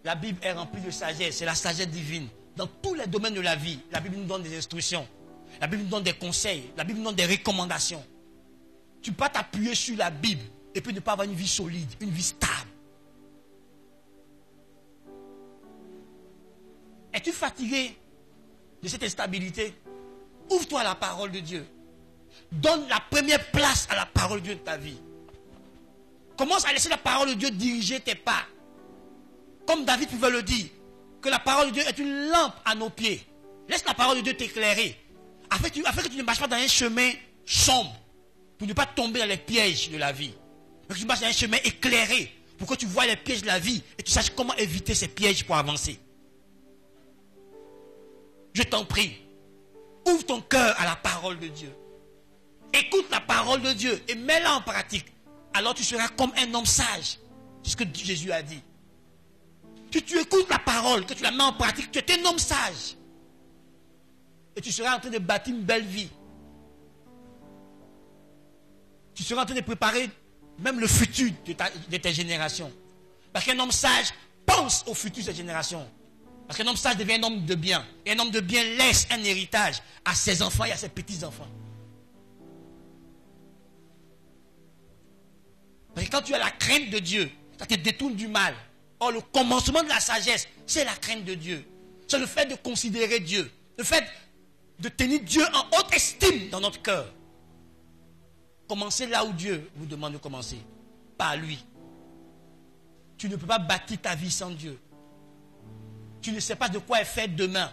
La Bible est remplie de sagesse, c'est la sagesse divine. Dans tous les domaines de la vie, la Bible nous donne des instructions. La Bible nous donne des conseils. La Bible nous donne des recommandations. Tu ne peux pas t'appuyer sur la Bible et puis ne pas avoir une vie solide, une vie stable. Es-tu fatigué de cette instabilité? Ouvre-toi à la parole de Dieu. Donne la première place à la parole de Dieu de ta vie. Commence à laisser la parole de Dieu diriger tes pas. Comme David pouvait le dire, que la parole de Dieu est une lampe à nos pieds. Laisse la parole de Dieu t'éclairer. Afin que tu ne marches pas dans un chemin sombre. Pour ne pas tomber dans les pièges de la vie. Mais que tu marches dans un chemin éclairé. Pour que tu vois les pièges de la vie. Et tu saches comment éviter ces pièges pour avancer. Je t'en prie. Ouvre ton cœur à la parole de Dieu. Écoute la parole de Dieu et mets-la en pratique. Alors tu seras comme un homme sage. C'est ce que Jésus a dit. Tu écoutes la parole, que tu la mets en pratique, tu es un homme sage. Et tu seras en train de bâtir une belle vie. Tu seras en train de préparer même le futur de tes générations. Parce qu'un homme sage pense au futur de ses générations. Parce qu'un homme sage devient un homme de bien. Et un homme de bien laisse un héritage à ses enfants et à ses petits-enfants. Parce que quand tu as la crainte de Dieu, ça te détourne du mal. Or, le commencement de la sagesse, c'est la crainte de Dieu. C'est le fait de considérer Dieu. Le fait de tenir Dieu en haute estime dans notre cœur. Commencez là où Dieu vous demande de commencer. Par lui. Tu ne peux pas bâtir ta vie sans Dieu. Tu ne sais pas de quoi est fait demain.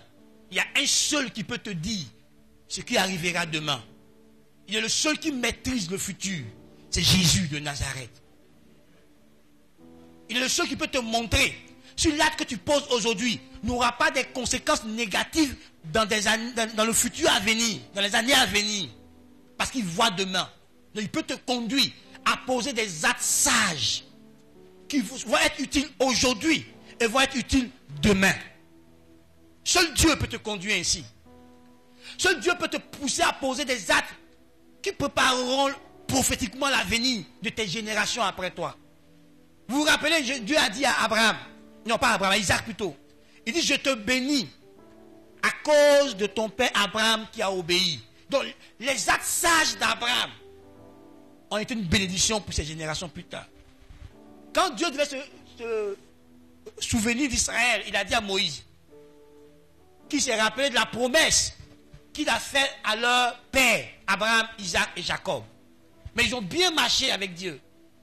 Il y a un seul qui peut te dire ce qui arrivera demain. Il est le seul qui maîtrise le futur. C'est Jésus de Nazareth. Il est le seul qui peut te montrer si l'acte que tu poses aujourd'hui n'aura pas des conséquences négatives dans le futur à venir, dans les années à venir. Parce qu'il voit demain. Donc il peut te conduire à poser des actes sages qui vont être utiles aujourd'hui et vont être utiles demain. Seul Dieu peut te conduire ainsi. Seul Dieu peut te pousser à poser des actes qui prépareront prophétiquement l'avenir de tes générations après toi. Vous vous rappelez, Dieu a dit à Abraham, non pas à Abraham, à Isaac plutôt. Il dit, je te bénis à cause de ton père Abraham qui a obéi. Donc, les actes sages d'Abraham ont été une bénédiction pour ses générations plus tard. Quand Dieu devait se souvenir d'Israël, il a dit à Moïse, qui s'est rappelé de la promesse qu'il a faite à leur père, Abraham, Isaac et Jacob. Mais ils ont bien marché avec Dieu.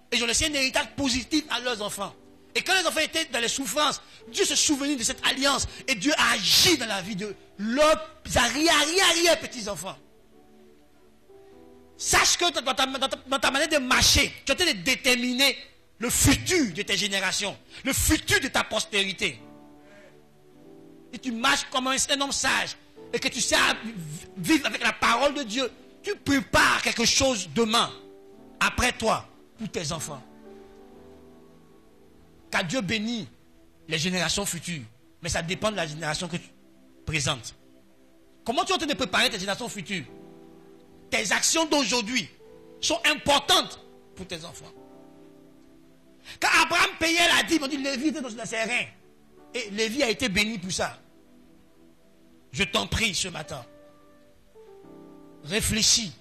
Et ils ont laissé un héritage positif à leurs enfants. Et quand les enfants étaient dans les souffrances, Dieu se souvenait de cette alliance. Et Dieu a agi dans la vie de leurs arrière-petits-enfants. Sache que dans ta manière de marcher, tu es en train de déterminer le futur de tes générations, le futur de ta postérité. Et tu marches comme un homme sage et que tu sais vivre avec la parole de Dieu, tu prépares quelque chose demain, après toi, pour tes enfants. Car Dieu bénit les générations futures, mais ça dépend de la génération que tu présentes. Comment tu es en train de préparer tes générations futures? Tes actions d'aujourd'hui sont importantes pour tes enfants. Quand Abraham payait la dîme, on dit Lévi était dans ses reins. Et Lévi a été béni pour ça. Je t'en prie ce matin. Réfléchis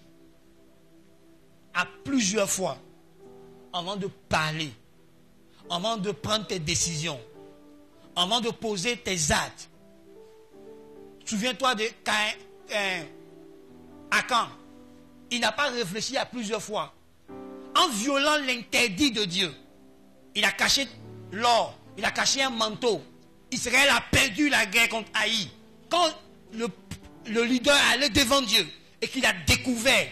à plusieurs fois avant de parler, avant de prendre tes décisions, avant de poser tes actes. Souviens-toi de Akan. Il n'a pas réfléchi à plusieurs fois. En violant l'interdit de Dieu, il a caché l'or, il a caché un manteau. Israël a perdu la guerre contre Haï. Quand le leader allait devant Dieu et qu'il a découvert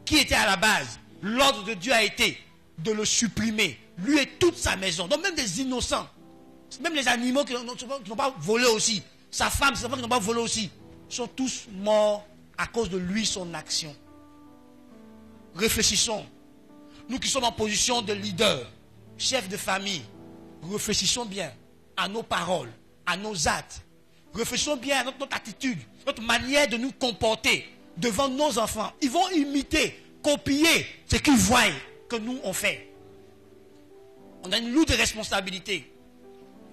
qui était à la base, l'ordre de Dieu a été de le supprimer, lui et toute sa maison. Donc même des innocents, même les animaux qui n'ont pas volé aussi, sa femme, ses enfants qui n'ont pas volé aussi, sont tous morts à cause de lui, son action. Réfléchissons. Nous qui sommes en position de leader, chef de famille, réfléchissons bien à nos paroles, à nos actes. Réfléchissons bien à notre attitude, notre manière de nous comporter devant nos enfants. Ils vont imiter, copier ce qu'ils voient que nous on fait. On a une lourde responsabilité.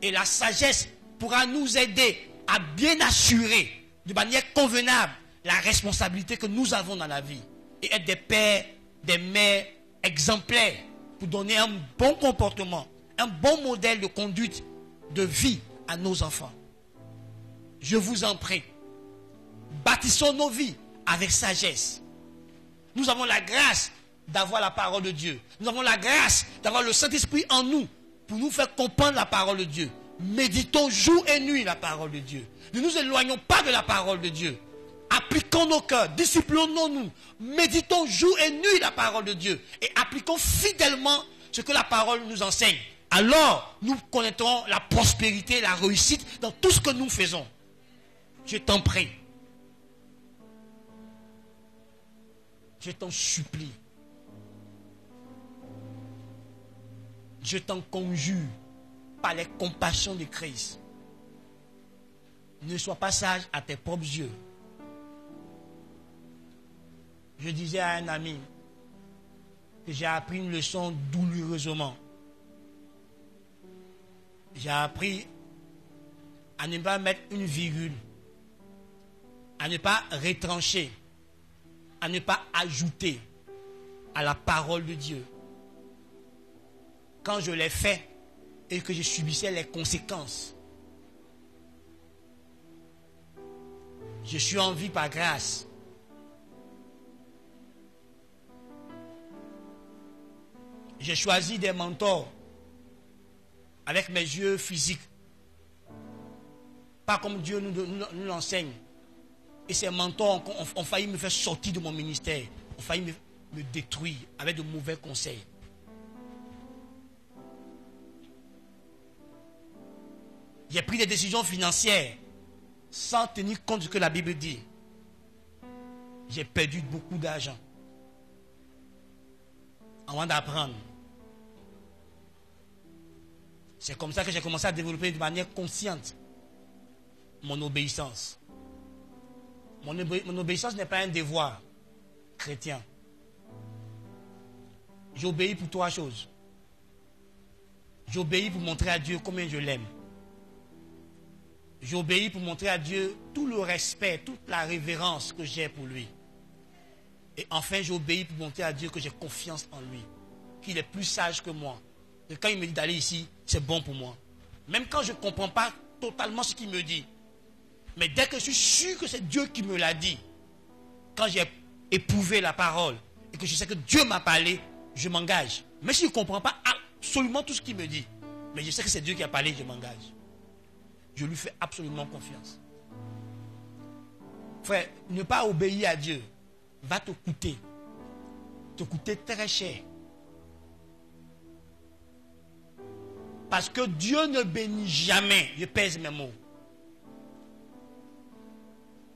Et la sagesse pourra nous aider à bien assurer de manière convenable la responsabilité que nous avons dans la vie. Et être des pères, des mères exemplaires pour donner un bon comportement, un bon modèle de conduite de vie à nos enfants. Je vous en prie, bâtissons nos vies avec sagesse. Nous avons la grâce d'avoir la parole de Dieu. Nous avons la grâce d'avoir le Saint-Esprit en nous pour nous faire comprendre la parole de Dieu. Méditons jour et nuit la parole de Dieu. Ne nous éloignons pas de la parole de Dieu. Appliquons nos cœurs, disciplinons-nous, méditons jour et nuit la parole de Dieu et appliquons fidèlement ce que la parole nous enseigne. Alors, nous connaîtrons la prospérité, la réussite dans tout ce que nous faisons. Je t'en prie. Je t'en supplie. Je t'en conjure par les compassions de Christ. Ne sois pas sage à tes propres yeux. Je disais à un ami que j'ai appris une leçon douloureusement. J'ai appris à ne pas mettre une virgule, à ne pas retrancher, à ne pas ajouter à la parole de Dieu. Quand je l'ai fait et que je subissais les conséquences, je suis en vie par grâce. J'ai choisi des mentors avec mes yeux physiques. Pas comme Dieu nous l'enseigne. Et ces mentors ont failli me faire sortir de mon ministère. Ont failli me détruire avec de mauvais conseils. J'ai pris des décisions financières sans tenir compte de ce que la Bible dit. J'ai perdu beaucoup d'argent avant d'apprendre. C'est comme ça que j'ai commencé à développer de manière consciente mon obéissance. Mon obéissance n'est pas un devoir chrétien. J'obéis pour 3 choses. J'obéis pour montrer à Dieu combien je l'aime. J'obéis pour montrer à Dieu tout le respect, toute la révérence que j'ai pour lui. Et enfin, j'obéis pour montrer à Dieu que j'ai confiance en lui. Qu'il est plus sage que moi. Et quand il me dit d'aller ici, c'est bon pour moi. Même quand je ne comprends pas totalement ce qu'il me dit. Mais dès que je suis sûr que c'est Dieu qui me l'a dit, quand j'ai éprouvé la parole et que je sais que Dieu m'a parlé, je m'engage. Même si je ne comprends pas absolument tout ce qu'il me dit, mais je sais que c'est Dieu qui a parlé, je m'engage. Je lui fais absolument confiance. Frère, ne pas obéir à Dieu va te coûter très cher. Parce que Dieu ne bénit jamais, je pèse mes mots,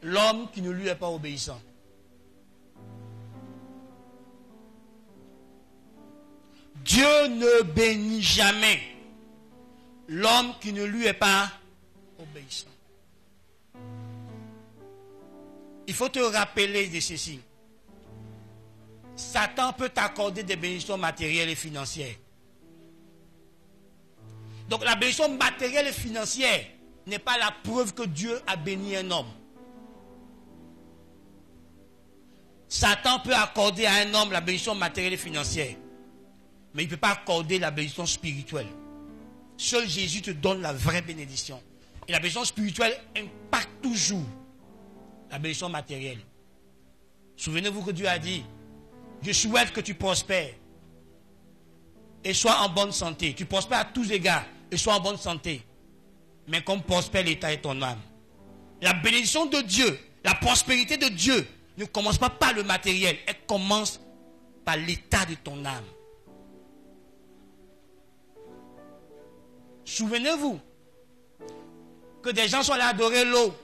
l'homme qui ne lui est pas obéissant. Dieu ne bénit jamais l'homme qui ne lui est pas obéissant. Il faut te rappeler de ceci. Satan peut t'accorder des bénédictions matérielles et financières. Donc la bénédiction matérielle et financière n'est pas la preuve que Dieu a béni un homme. Satan peut accorder à un homme la bénédiction matérielle et financière, mais il ne peut pas accorder la bénédiction spirituelle. Seul Jésus te donne la vraie bénédiction. Et la bénédiction spirituelle impacte toujours la bénédiction matérielle. Souvenez-vous que Dieu a dit, je souhaite que tu prospères et sois en bonne santé. Tu prospères à tous égards et sois en bonne santé. Mais comme prospère l'état et ton âme. La bénédiction de Dieu, la prospérité de Dieu ne commence pas par le matériel. Elle commence par l'état de ton âme. Souvenez-vous que des gens sont allés adorer l'eau.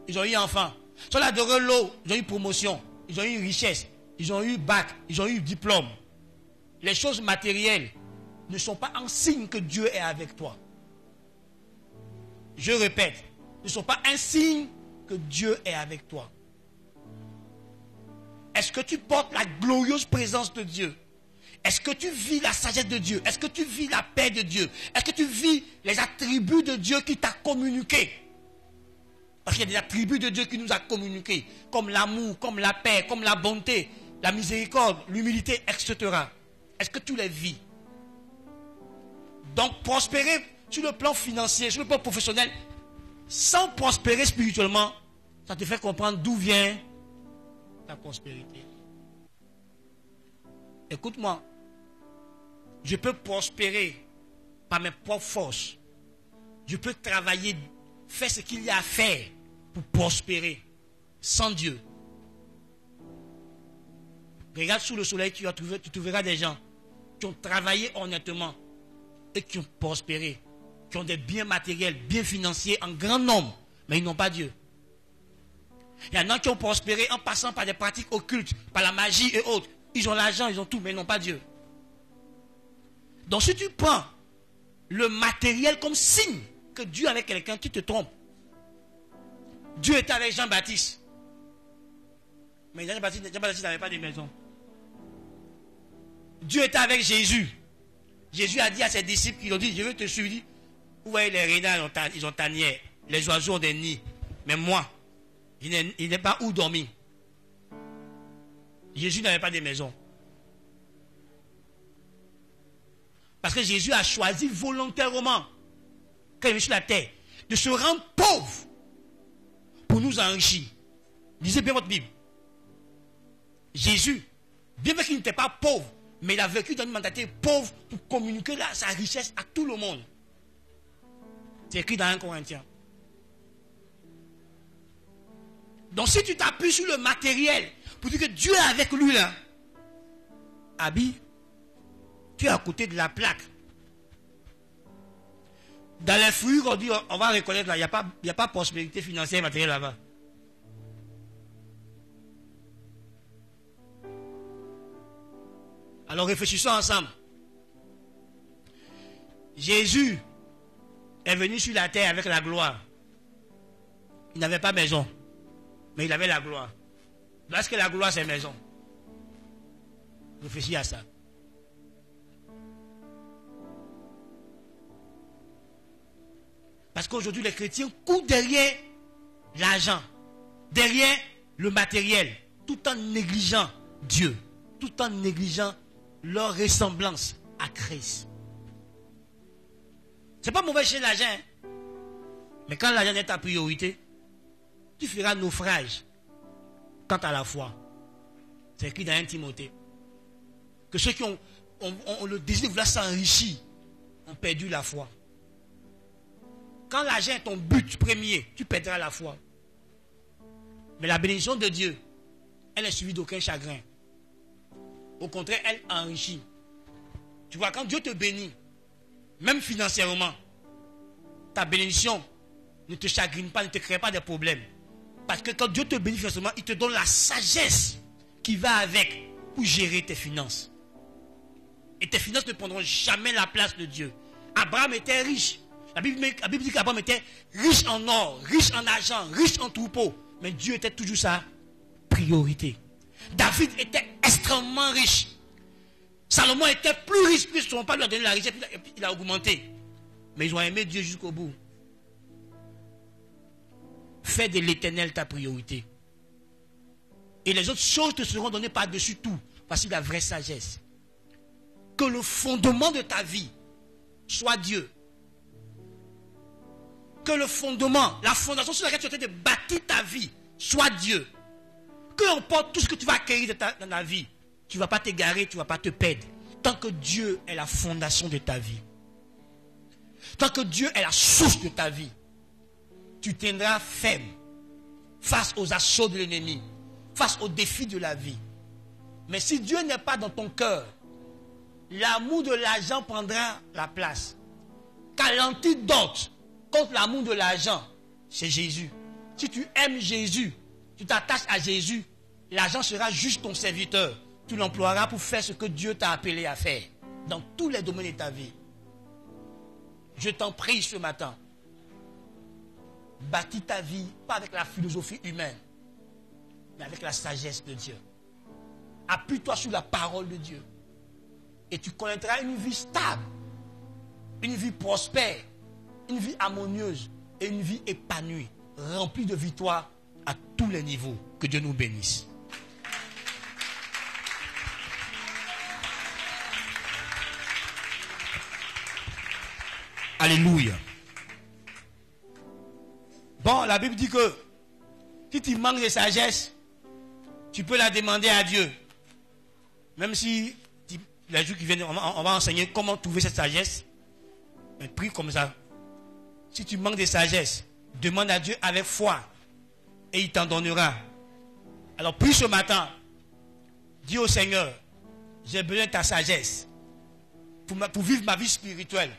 Ils ont eu enfant. Ils sont allés adorer l'eau. Ils ont eu promotion. Ils ont eu richesse. Ils ont eu bac. Ils ont eu diplôme. Les choses matérielles ne sont pas un signe que Dieu est avec toi. Je répète, ne sont pas un signe que Dieu est avec toi. Est-ce que tu portes la glorieuse présence de Dieu? Est-ce que tu vis la sagesse de Dieu? Est-ce que tu vis la paix de Dieu? Est-ce que tu vis les attributs de Dieu qui t'a communiqué? Parce qu'il y a des attributs de Dieu qui nous a communiqués, comme l'amour, comme la paix, comme la bonté, la miséricorde, l'humilité, etc. Est-ce que tu les vis? Donc prospérer sur le plan financier, sur le plan professionnel, sans prospérer spirituellement, ça te fait comprendre d'où vient ta prospérité. Écoute-moi, je peux prospérer par mes propres forces. Je peux travailler, faire ce qu'il y a à faire pour prospérer sans Dieu. Regarde sous le soleil, tu trouveras des gens qui ont travaillé honnêtement et qui ont prospéré, qui ont des biens matériels, biens financiers en grand nombre, mais ils n'ont pas Dieu. Il y en a qui ont prospéré en passant par des pratiques occultes, par la magie et autres. Ils ont l'argent, ils ont tout, mais ils n'ont pas Dieu. Donc si tu prends le matériel comme signe que Dieu est avec quelqu'un, tu te trompes. Dieu était avec Jean-Baptiste. Mais Jean-Baptiste n'avait pas de maison. Dieu était avec Jésus. Jésus a dit à ses disciples, ils ont dit, je veux te suivre. Vous voyez les renards, ils ont tanière. Les oiseaux ont des nids. Mais moi, il n'est pas où dormir. Jésus n'avait pas de maison. Parce que Jésus a choisi volontairement, quand il est sur la terre, de se rendre pauvre pour nous enrichir. Lisez bien votre Bible. Jésus, bien qu'il n'était pas pauvre, mais il a vécu dans une mentalité pauvre pour communiquer sa richesse à tout le monde. C'est écrit dans 1 Corinthiens. Donc si tu t'appuies sur le matériel pour dire que Dieu est avec lui là, Abi, tu es à côté de la plaque. Dans les fruits, on dit, on va reconnaître là, il n'y a pas prospérité financière et matérielle là-bas. Alors réfléchissons ensemble. Jésus est venu sur la terre avec la gloire. Il n'avait pas maison, mais il avait la gloire. Parce que la gloire, c'est maison. Réfléchis à ça. Parce qu'aujourd'hui, les chrétiens courent derrière l'argent, derrière le matériel, tout en négligeant Dieu, tout en négligeant leur ressemblance à Christ. C'est pas mauvais chez l'argent, hein? Mais quand l'argent est ta priorité, tu feras naufrage quant à la foi. C'est écrit dans 1 Timothée. Que ceux qui ont le désir de vouloir s'enrichir ont perdu la foi. Quand l'argent est ton but premier, tu perdras la foi. Mais la bénédiction de Dieu, elle n'est suivie d'aucun chagrin. Au contraire, elle enrichit. Tu vois, quand Dieu te bénit, même financièrement, ta bénédiction ne te chagrine pas, ne te crée pas de problèmes. Parce que quand Dieu te bénit financièrement, il te donne la sagesse qui va avec pour gérer tes finances. Et tes finances ne prendront jamais la place de Dieu. Abraham était riche. La Bible dit qu'Abraham était riche en or, riche en argent, riche en troupeaux. Mais Dieu était toujours sa priorité. David était extrêmement riche. Salomon était plus riche, plus son père lui a donné la richesse, et puis il a augmenté. Mais ils ont aimé Dieu jusqu'au bout. Fais de l'Éternel ta priorité. Et les autres choses te seront données par-dessus tout. Voici la vraie sagesse. Que le fondement de ta vie soit Dieu. Que le fondement, la fondation sur laquelle tu es en train de bâtir ta vie soit Dieu. Que importe tout ce que tu vas acquérir dans ta vie, tu ne vas pas t'égarer, tu ne vas pas te perdre. Tant que Dieu est la fondation de ta vie. Tant que Dieu est la source de ta vie, tu tiendras ferme face aux assauts de l'ennemi, face aux défis de la vie. Mais si Dieu n'est pas dans ton cœur, l'amour de l'argent prendra la place. Car l'antidote contre l'amour de l'argent, c'est Jésus. Si tu aimes Jésus, tu t'attaches à Jésus, l'argent sera juste ton serviteur. Tu l'emploieras pour faire ce que Dieu t'a appelé à faire dans tous les domaines de ta vie. Je t'en prie ce matin. Bâtis ta vie, pas avec la philosophie humaine, mais avec la sagesse de Dieu. Appuie-toi sur la parole de Dieu. Et tu connaîtras une vie stable, une vie prospère, une vie harmonieuse et une vie épanouie, remplie de victoires à tous les niveaux. Que Dieu nous bénisse. Alléluia. Bon, la Bible dit que si tu manques de sagesse, tu peux la demander à Dieu. Même si les jours qui viennent, on va enseigner comment trouver cette sagesse. Mais prie comme ça. Si tu manques de sagesse, demande à Dieu avec foi et il t'en donnera. Alors prie ce matin. Dis au Seigneur, j'ai besoin de ta sagesse pour vivre ma vie spirituelle.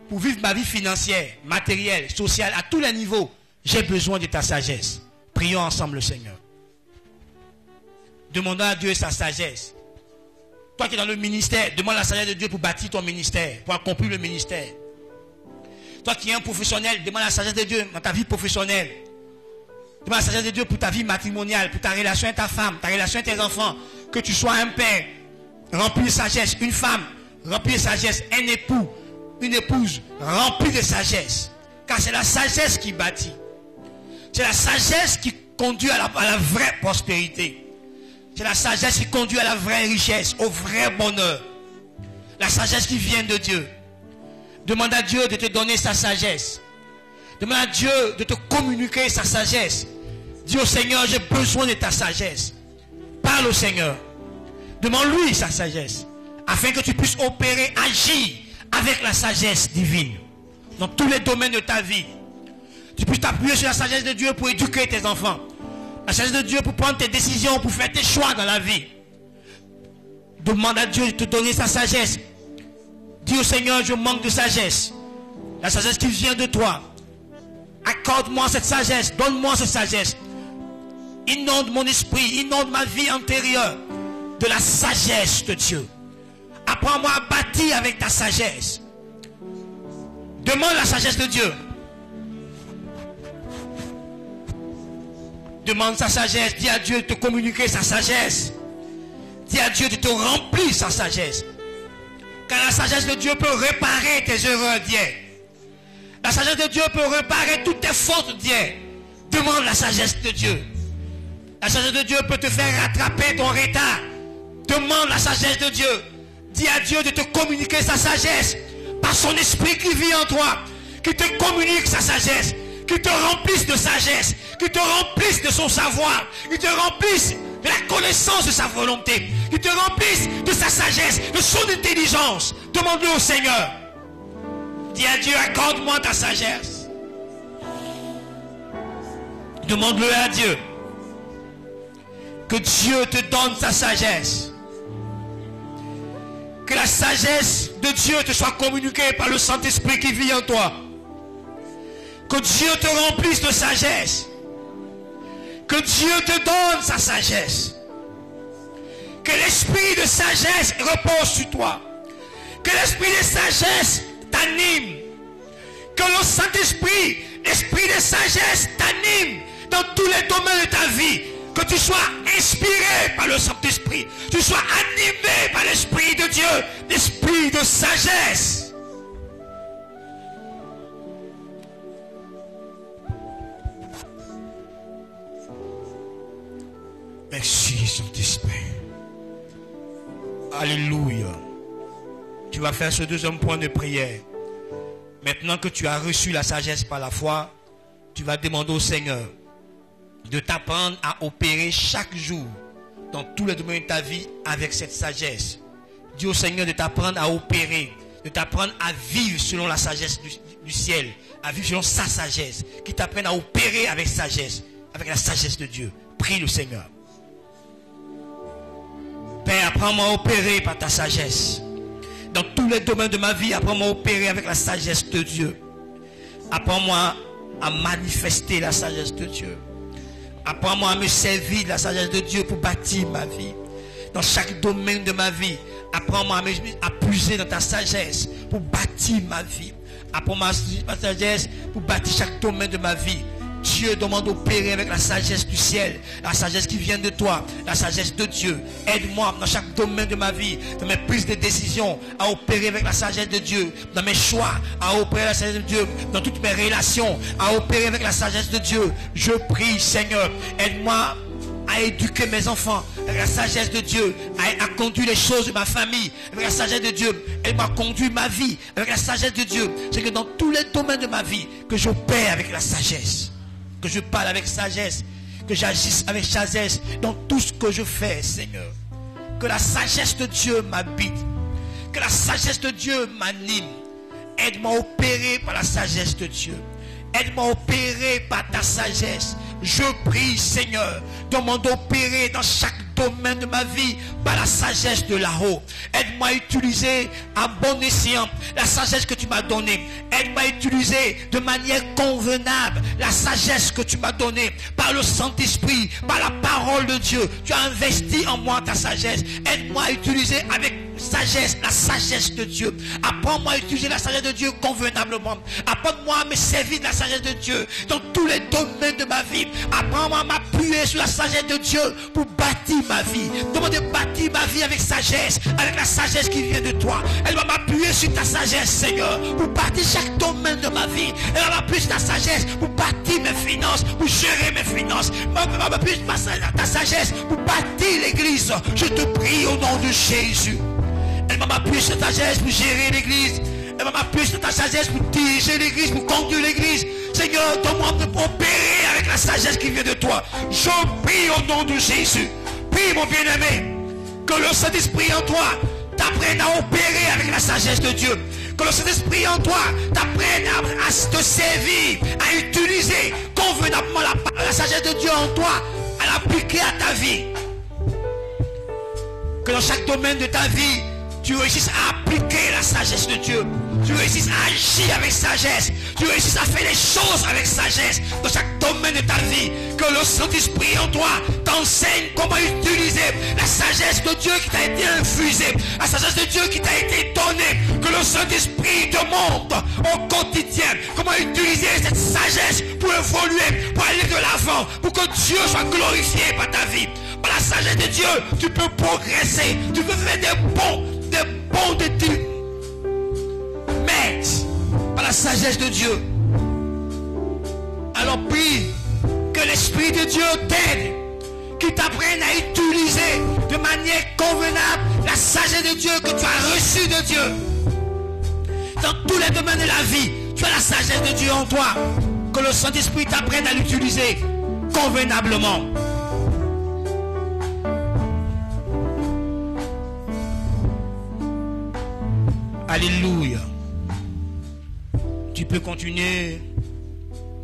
Pour vivre ma vie financière, matérielle, sociale, à tous les niveaux, j'ai besoin de ta sagesse. Prions ensemble le Seigneur. Demandons à Dieu sa sagesse. Toi qui es dans le ministère, demande la sagesse de Dieu pour bâtir ton ministère, pour accomplir le ministère. Toi qui es un professionnel, demande la sagesse de Dieu dans ta vie professionnelle. Demande la sagesse de Dieu pour ta vie matrimoniale, pour ta relation avec ta femme, ta relation avec tes enfants. Que tu sois un père rempli de sagesse, une femme remplie de sagesse, un époux, une épouse remplie de sagesse. Car c'est la sagesse qui bâtit. C'est la sagesse qui conduit à la vraie prospérité. C'est la sagesse qui conduit à la vraie richesse, au vrai bonheur. La sagesse qui vient de Dieu. Demande à Dieu de te donner sa sagesse. Demande à Dieu de te communiquer sa sagesse. Dis au Seigneur, j'ai besoin de ta sagesse. Parle au Seigneur. Demande-lui sa sagesse. Afin que tu puisses opérer, agir avec la sagesse divine. dans tous les domaines de ta vie. Tu puisses t'appuyer sur la sagesse de Dieu pour éduquer tes enfants. La sagesse de Dieu pour prendre tes décisions, pour faire tes choix dans la vie. Demande à Dieu de te donner sa sagesse. Dis au Seigneur, je manque de sagesse. La sagesse qui vient de toi. Accorde-moi cette sagesse. Donne-moi cette sagesse. Inonde mon esprit, inonde ma vie antérieure de la sagesse de Dieu. Apprends-moi à bâtir avec ta sagesse. Demande la sagesse de Dieu. Demande sa sagesse. Dis à Dieu de te communiquer sa sagesse. Dis à Dieu de te remplir sa sagesse. Car la sagesse de Dieu peut réparer tes erreurs d'hier. La sagesse de Dieu peut réparer toutes tes fautes d'hier. Demande la sagesse de Dieu. La sagesse de Dieu peut te faire rattraper ton retard. Demande la sagesse de Dieu. Dis à Dieu de te communiquer sa sagesse. Par son esprit qui vit en toi. Qui te communique sa sagesse. Qui te remplisse de sagesse. Qui te remplisse de son savoir. Qui te remplisse de la connaissance de sa volonté. Qui te remplisse de sa sagesse. De son intelligence. Demande-le au Seigneur. Dis à Dieu, accorde-moi ta sagesse. Demande-le à Dieu. Que Dieu te donne sa sagesse. Que la sagesse de Dieu te soit communiquée par le Saint-Esprit qui vit en toi. Que Dieu te remplisse de sagesse. Que Dieu te donne sa sagesse. Que l'esprit de sagesse repose sur toi. Que l'esprit de sagesse t'anime. Que le Saint-Esprit, l'esprit de sagesse t'anime dans tous les domaines de ta vie. Que tu sois inspiré par le Saint-Esprit. Tu sois animé par l'Esprit de Dieu. L'Esprit de sagesse. Merci Saint-Esprit. Alléluia. Tu vas faire ce deuxième point de prière. Maintenant que tu as reçu la sagesse par la foi, tu vas demander au Seigneur de t'apprendre à opérer chaque jour dans tous les domaines de ta vie avec cette sagesse. Dis au Seigneur de t'apprendre à opérer, de t'apprendre à vivre selon la sagesse du ciel, à vivre selon sa sagesse, qui t'apprenne à opérer avec sagesse, avec la sagesse de Dieu. Prie le Seigneur. Père, apprends-moi à opérer par ta sagesse. Dans tous les domaines de ma vie, apprends-moi à opérer avec la sagesse de Dieu. Apprends-moi à manifester la sagesse de Dieu. Apprends-moi à me servir de la sagesse de Dieu pour bâtir ma vie. Dans chaque domaine de ma vie, apprends-moi à puiser dans ta sagesse pour bâtir ma vie. Apprends-moi ma sagesse pour bâtir chaque domaine de ma vie. Dieu demande d'opérer avec la sagesse du ciel, la sagesse qui vient de toi, la sagesse de Dieu. Aide-moi dans chaque domaine de ma vie, dans mes prises de décision, à opérer avec la sagesse de Dieu, dans mes choix, à opérer avec la sagesse de Dieu, dans toutes mes relations, à opérer avec la sagesse de Dieu. Je prie, Seigneur, aide-moi à éduquer mes enfants avec la sagesse de Dieu, à conduire les choses de ma famille avec la sagesse de Dieu. Elle m'a conduit ma vie avec la sagesse de Dieu. C'est que dans tous les domaines de ma vie, que j'opère avec la sagesse, que je parle avec sagesse, que j'agisse avec sagesse dans tout ce que je fais, Seigneur. Que la sagesse de Dieu m'habite, que la sagesse de Dieu m'anime. Aide-moi à opérer par la sagesse de Dieu. Aide-moi à opérer par ta sagesse. Je prie, Seigneur, demande d'opérer dans chaque domaine de ma vie par la sagesse de là-haut. Aide-moi à utiliser à bon escient la sagesse que tu m'as donnée. Aide-moi à utiliser de manière convenable la sagesse que tu m'as donnée par le Saint-Esprit, par la parole de Dieu. Tu as investi en moi ta sagesse. Aide-moi à utiliser avec sagesse, la sagesse de Dieu. Apprends-moi à utiliser la sagesse de Dieu convenablement. Apprends-moi à me servir de la sagesse de Dieu dans tous les domaines de ma vie. Apprends-moi à m'appuyer sur la sagesse de Dieu pour bâtir ma vie. Demande de bâtir ma vie avec sagesse, avec la sagesse qui vient de toi. Elle va m'appuyer sur ta sagesse, Seigneur, pour bâtir chaque domaine de ma vie. Elle va m'appuyer sur ta sagesse pour bâtir mes finances, pour gérer mes finances. Elle va m'appuyer sur ta sagesse pour bâtir l'église. Je te prie au nom de Jésus. Elle va m'appuyer sur ta sagesse pour gérer l'église. Elle va m'appuyer sur ta sagesse pour diriger l'église, pour conduire l'église. Seigneur, donne-moi de opérer avec la sagesse qui vient de toi. Je prie au nom de Jésus. Prie, mon bien-aimé, que le Saint-Esprit en toi t'apprenne à opérer avec la sagesse de Dieu. Que le Saint-Esprit en toi t'apprenne à te servir, à utiliser convenablement la sagesse de Dieu en toi, à l'appliquer à ta vie. Que dans chaque domaine de ta vie, tu réussisses à appliquer la sagesse de Dieu. Tu réussisses à agir avec sagesse. Tu réussisses à faire les choses avec sagesse dans chaque domaine de ta vie. Que le Saint-Esprit en toi t'enseigne comment utiliser la sagesse de Dieu qui t'a été infusée, la sagesse de Dieu qui t'a été donnée. Que le Saint-Esprit te montre au quotidien comment utiliser cette sagesse pour évoluer, pour aller de l'avant, pour que Dieu soit glorifié par ta vie. Par la sagesse de Dieu, tu peux progresser, tu peux faire des bons d'études. Mais par la sagesse de Dieu, alors prie que l'Esprit de Dieu t'aide, qu'il t'apprenne à utiliser de manière convenable la sagesse de Dieu que tu as reçue de Dieu. Dans tous les domaines de la vie, tu as la sagesse de Dieu en toi. Que le Saint-Esprit t'apprenne à l'utiliser convenablement. Alléluia. Tu peux continuer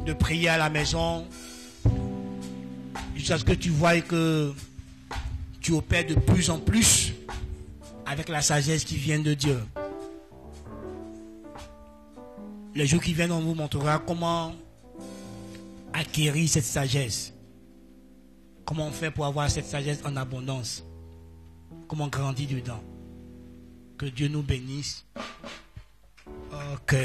de prier à la maison jusqu'à ce que tu vois que tu opères de plus en plus avec la sagesse qui vient de Dieu. Les jours qui viennent, on vous montrera comment acquérir cette sagesse. Comment on fait pour avoir cette sagesse en abondance. Comment grandir dedans. Que Dieu nous bénisse. Ok.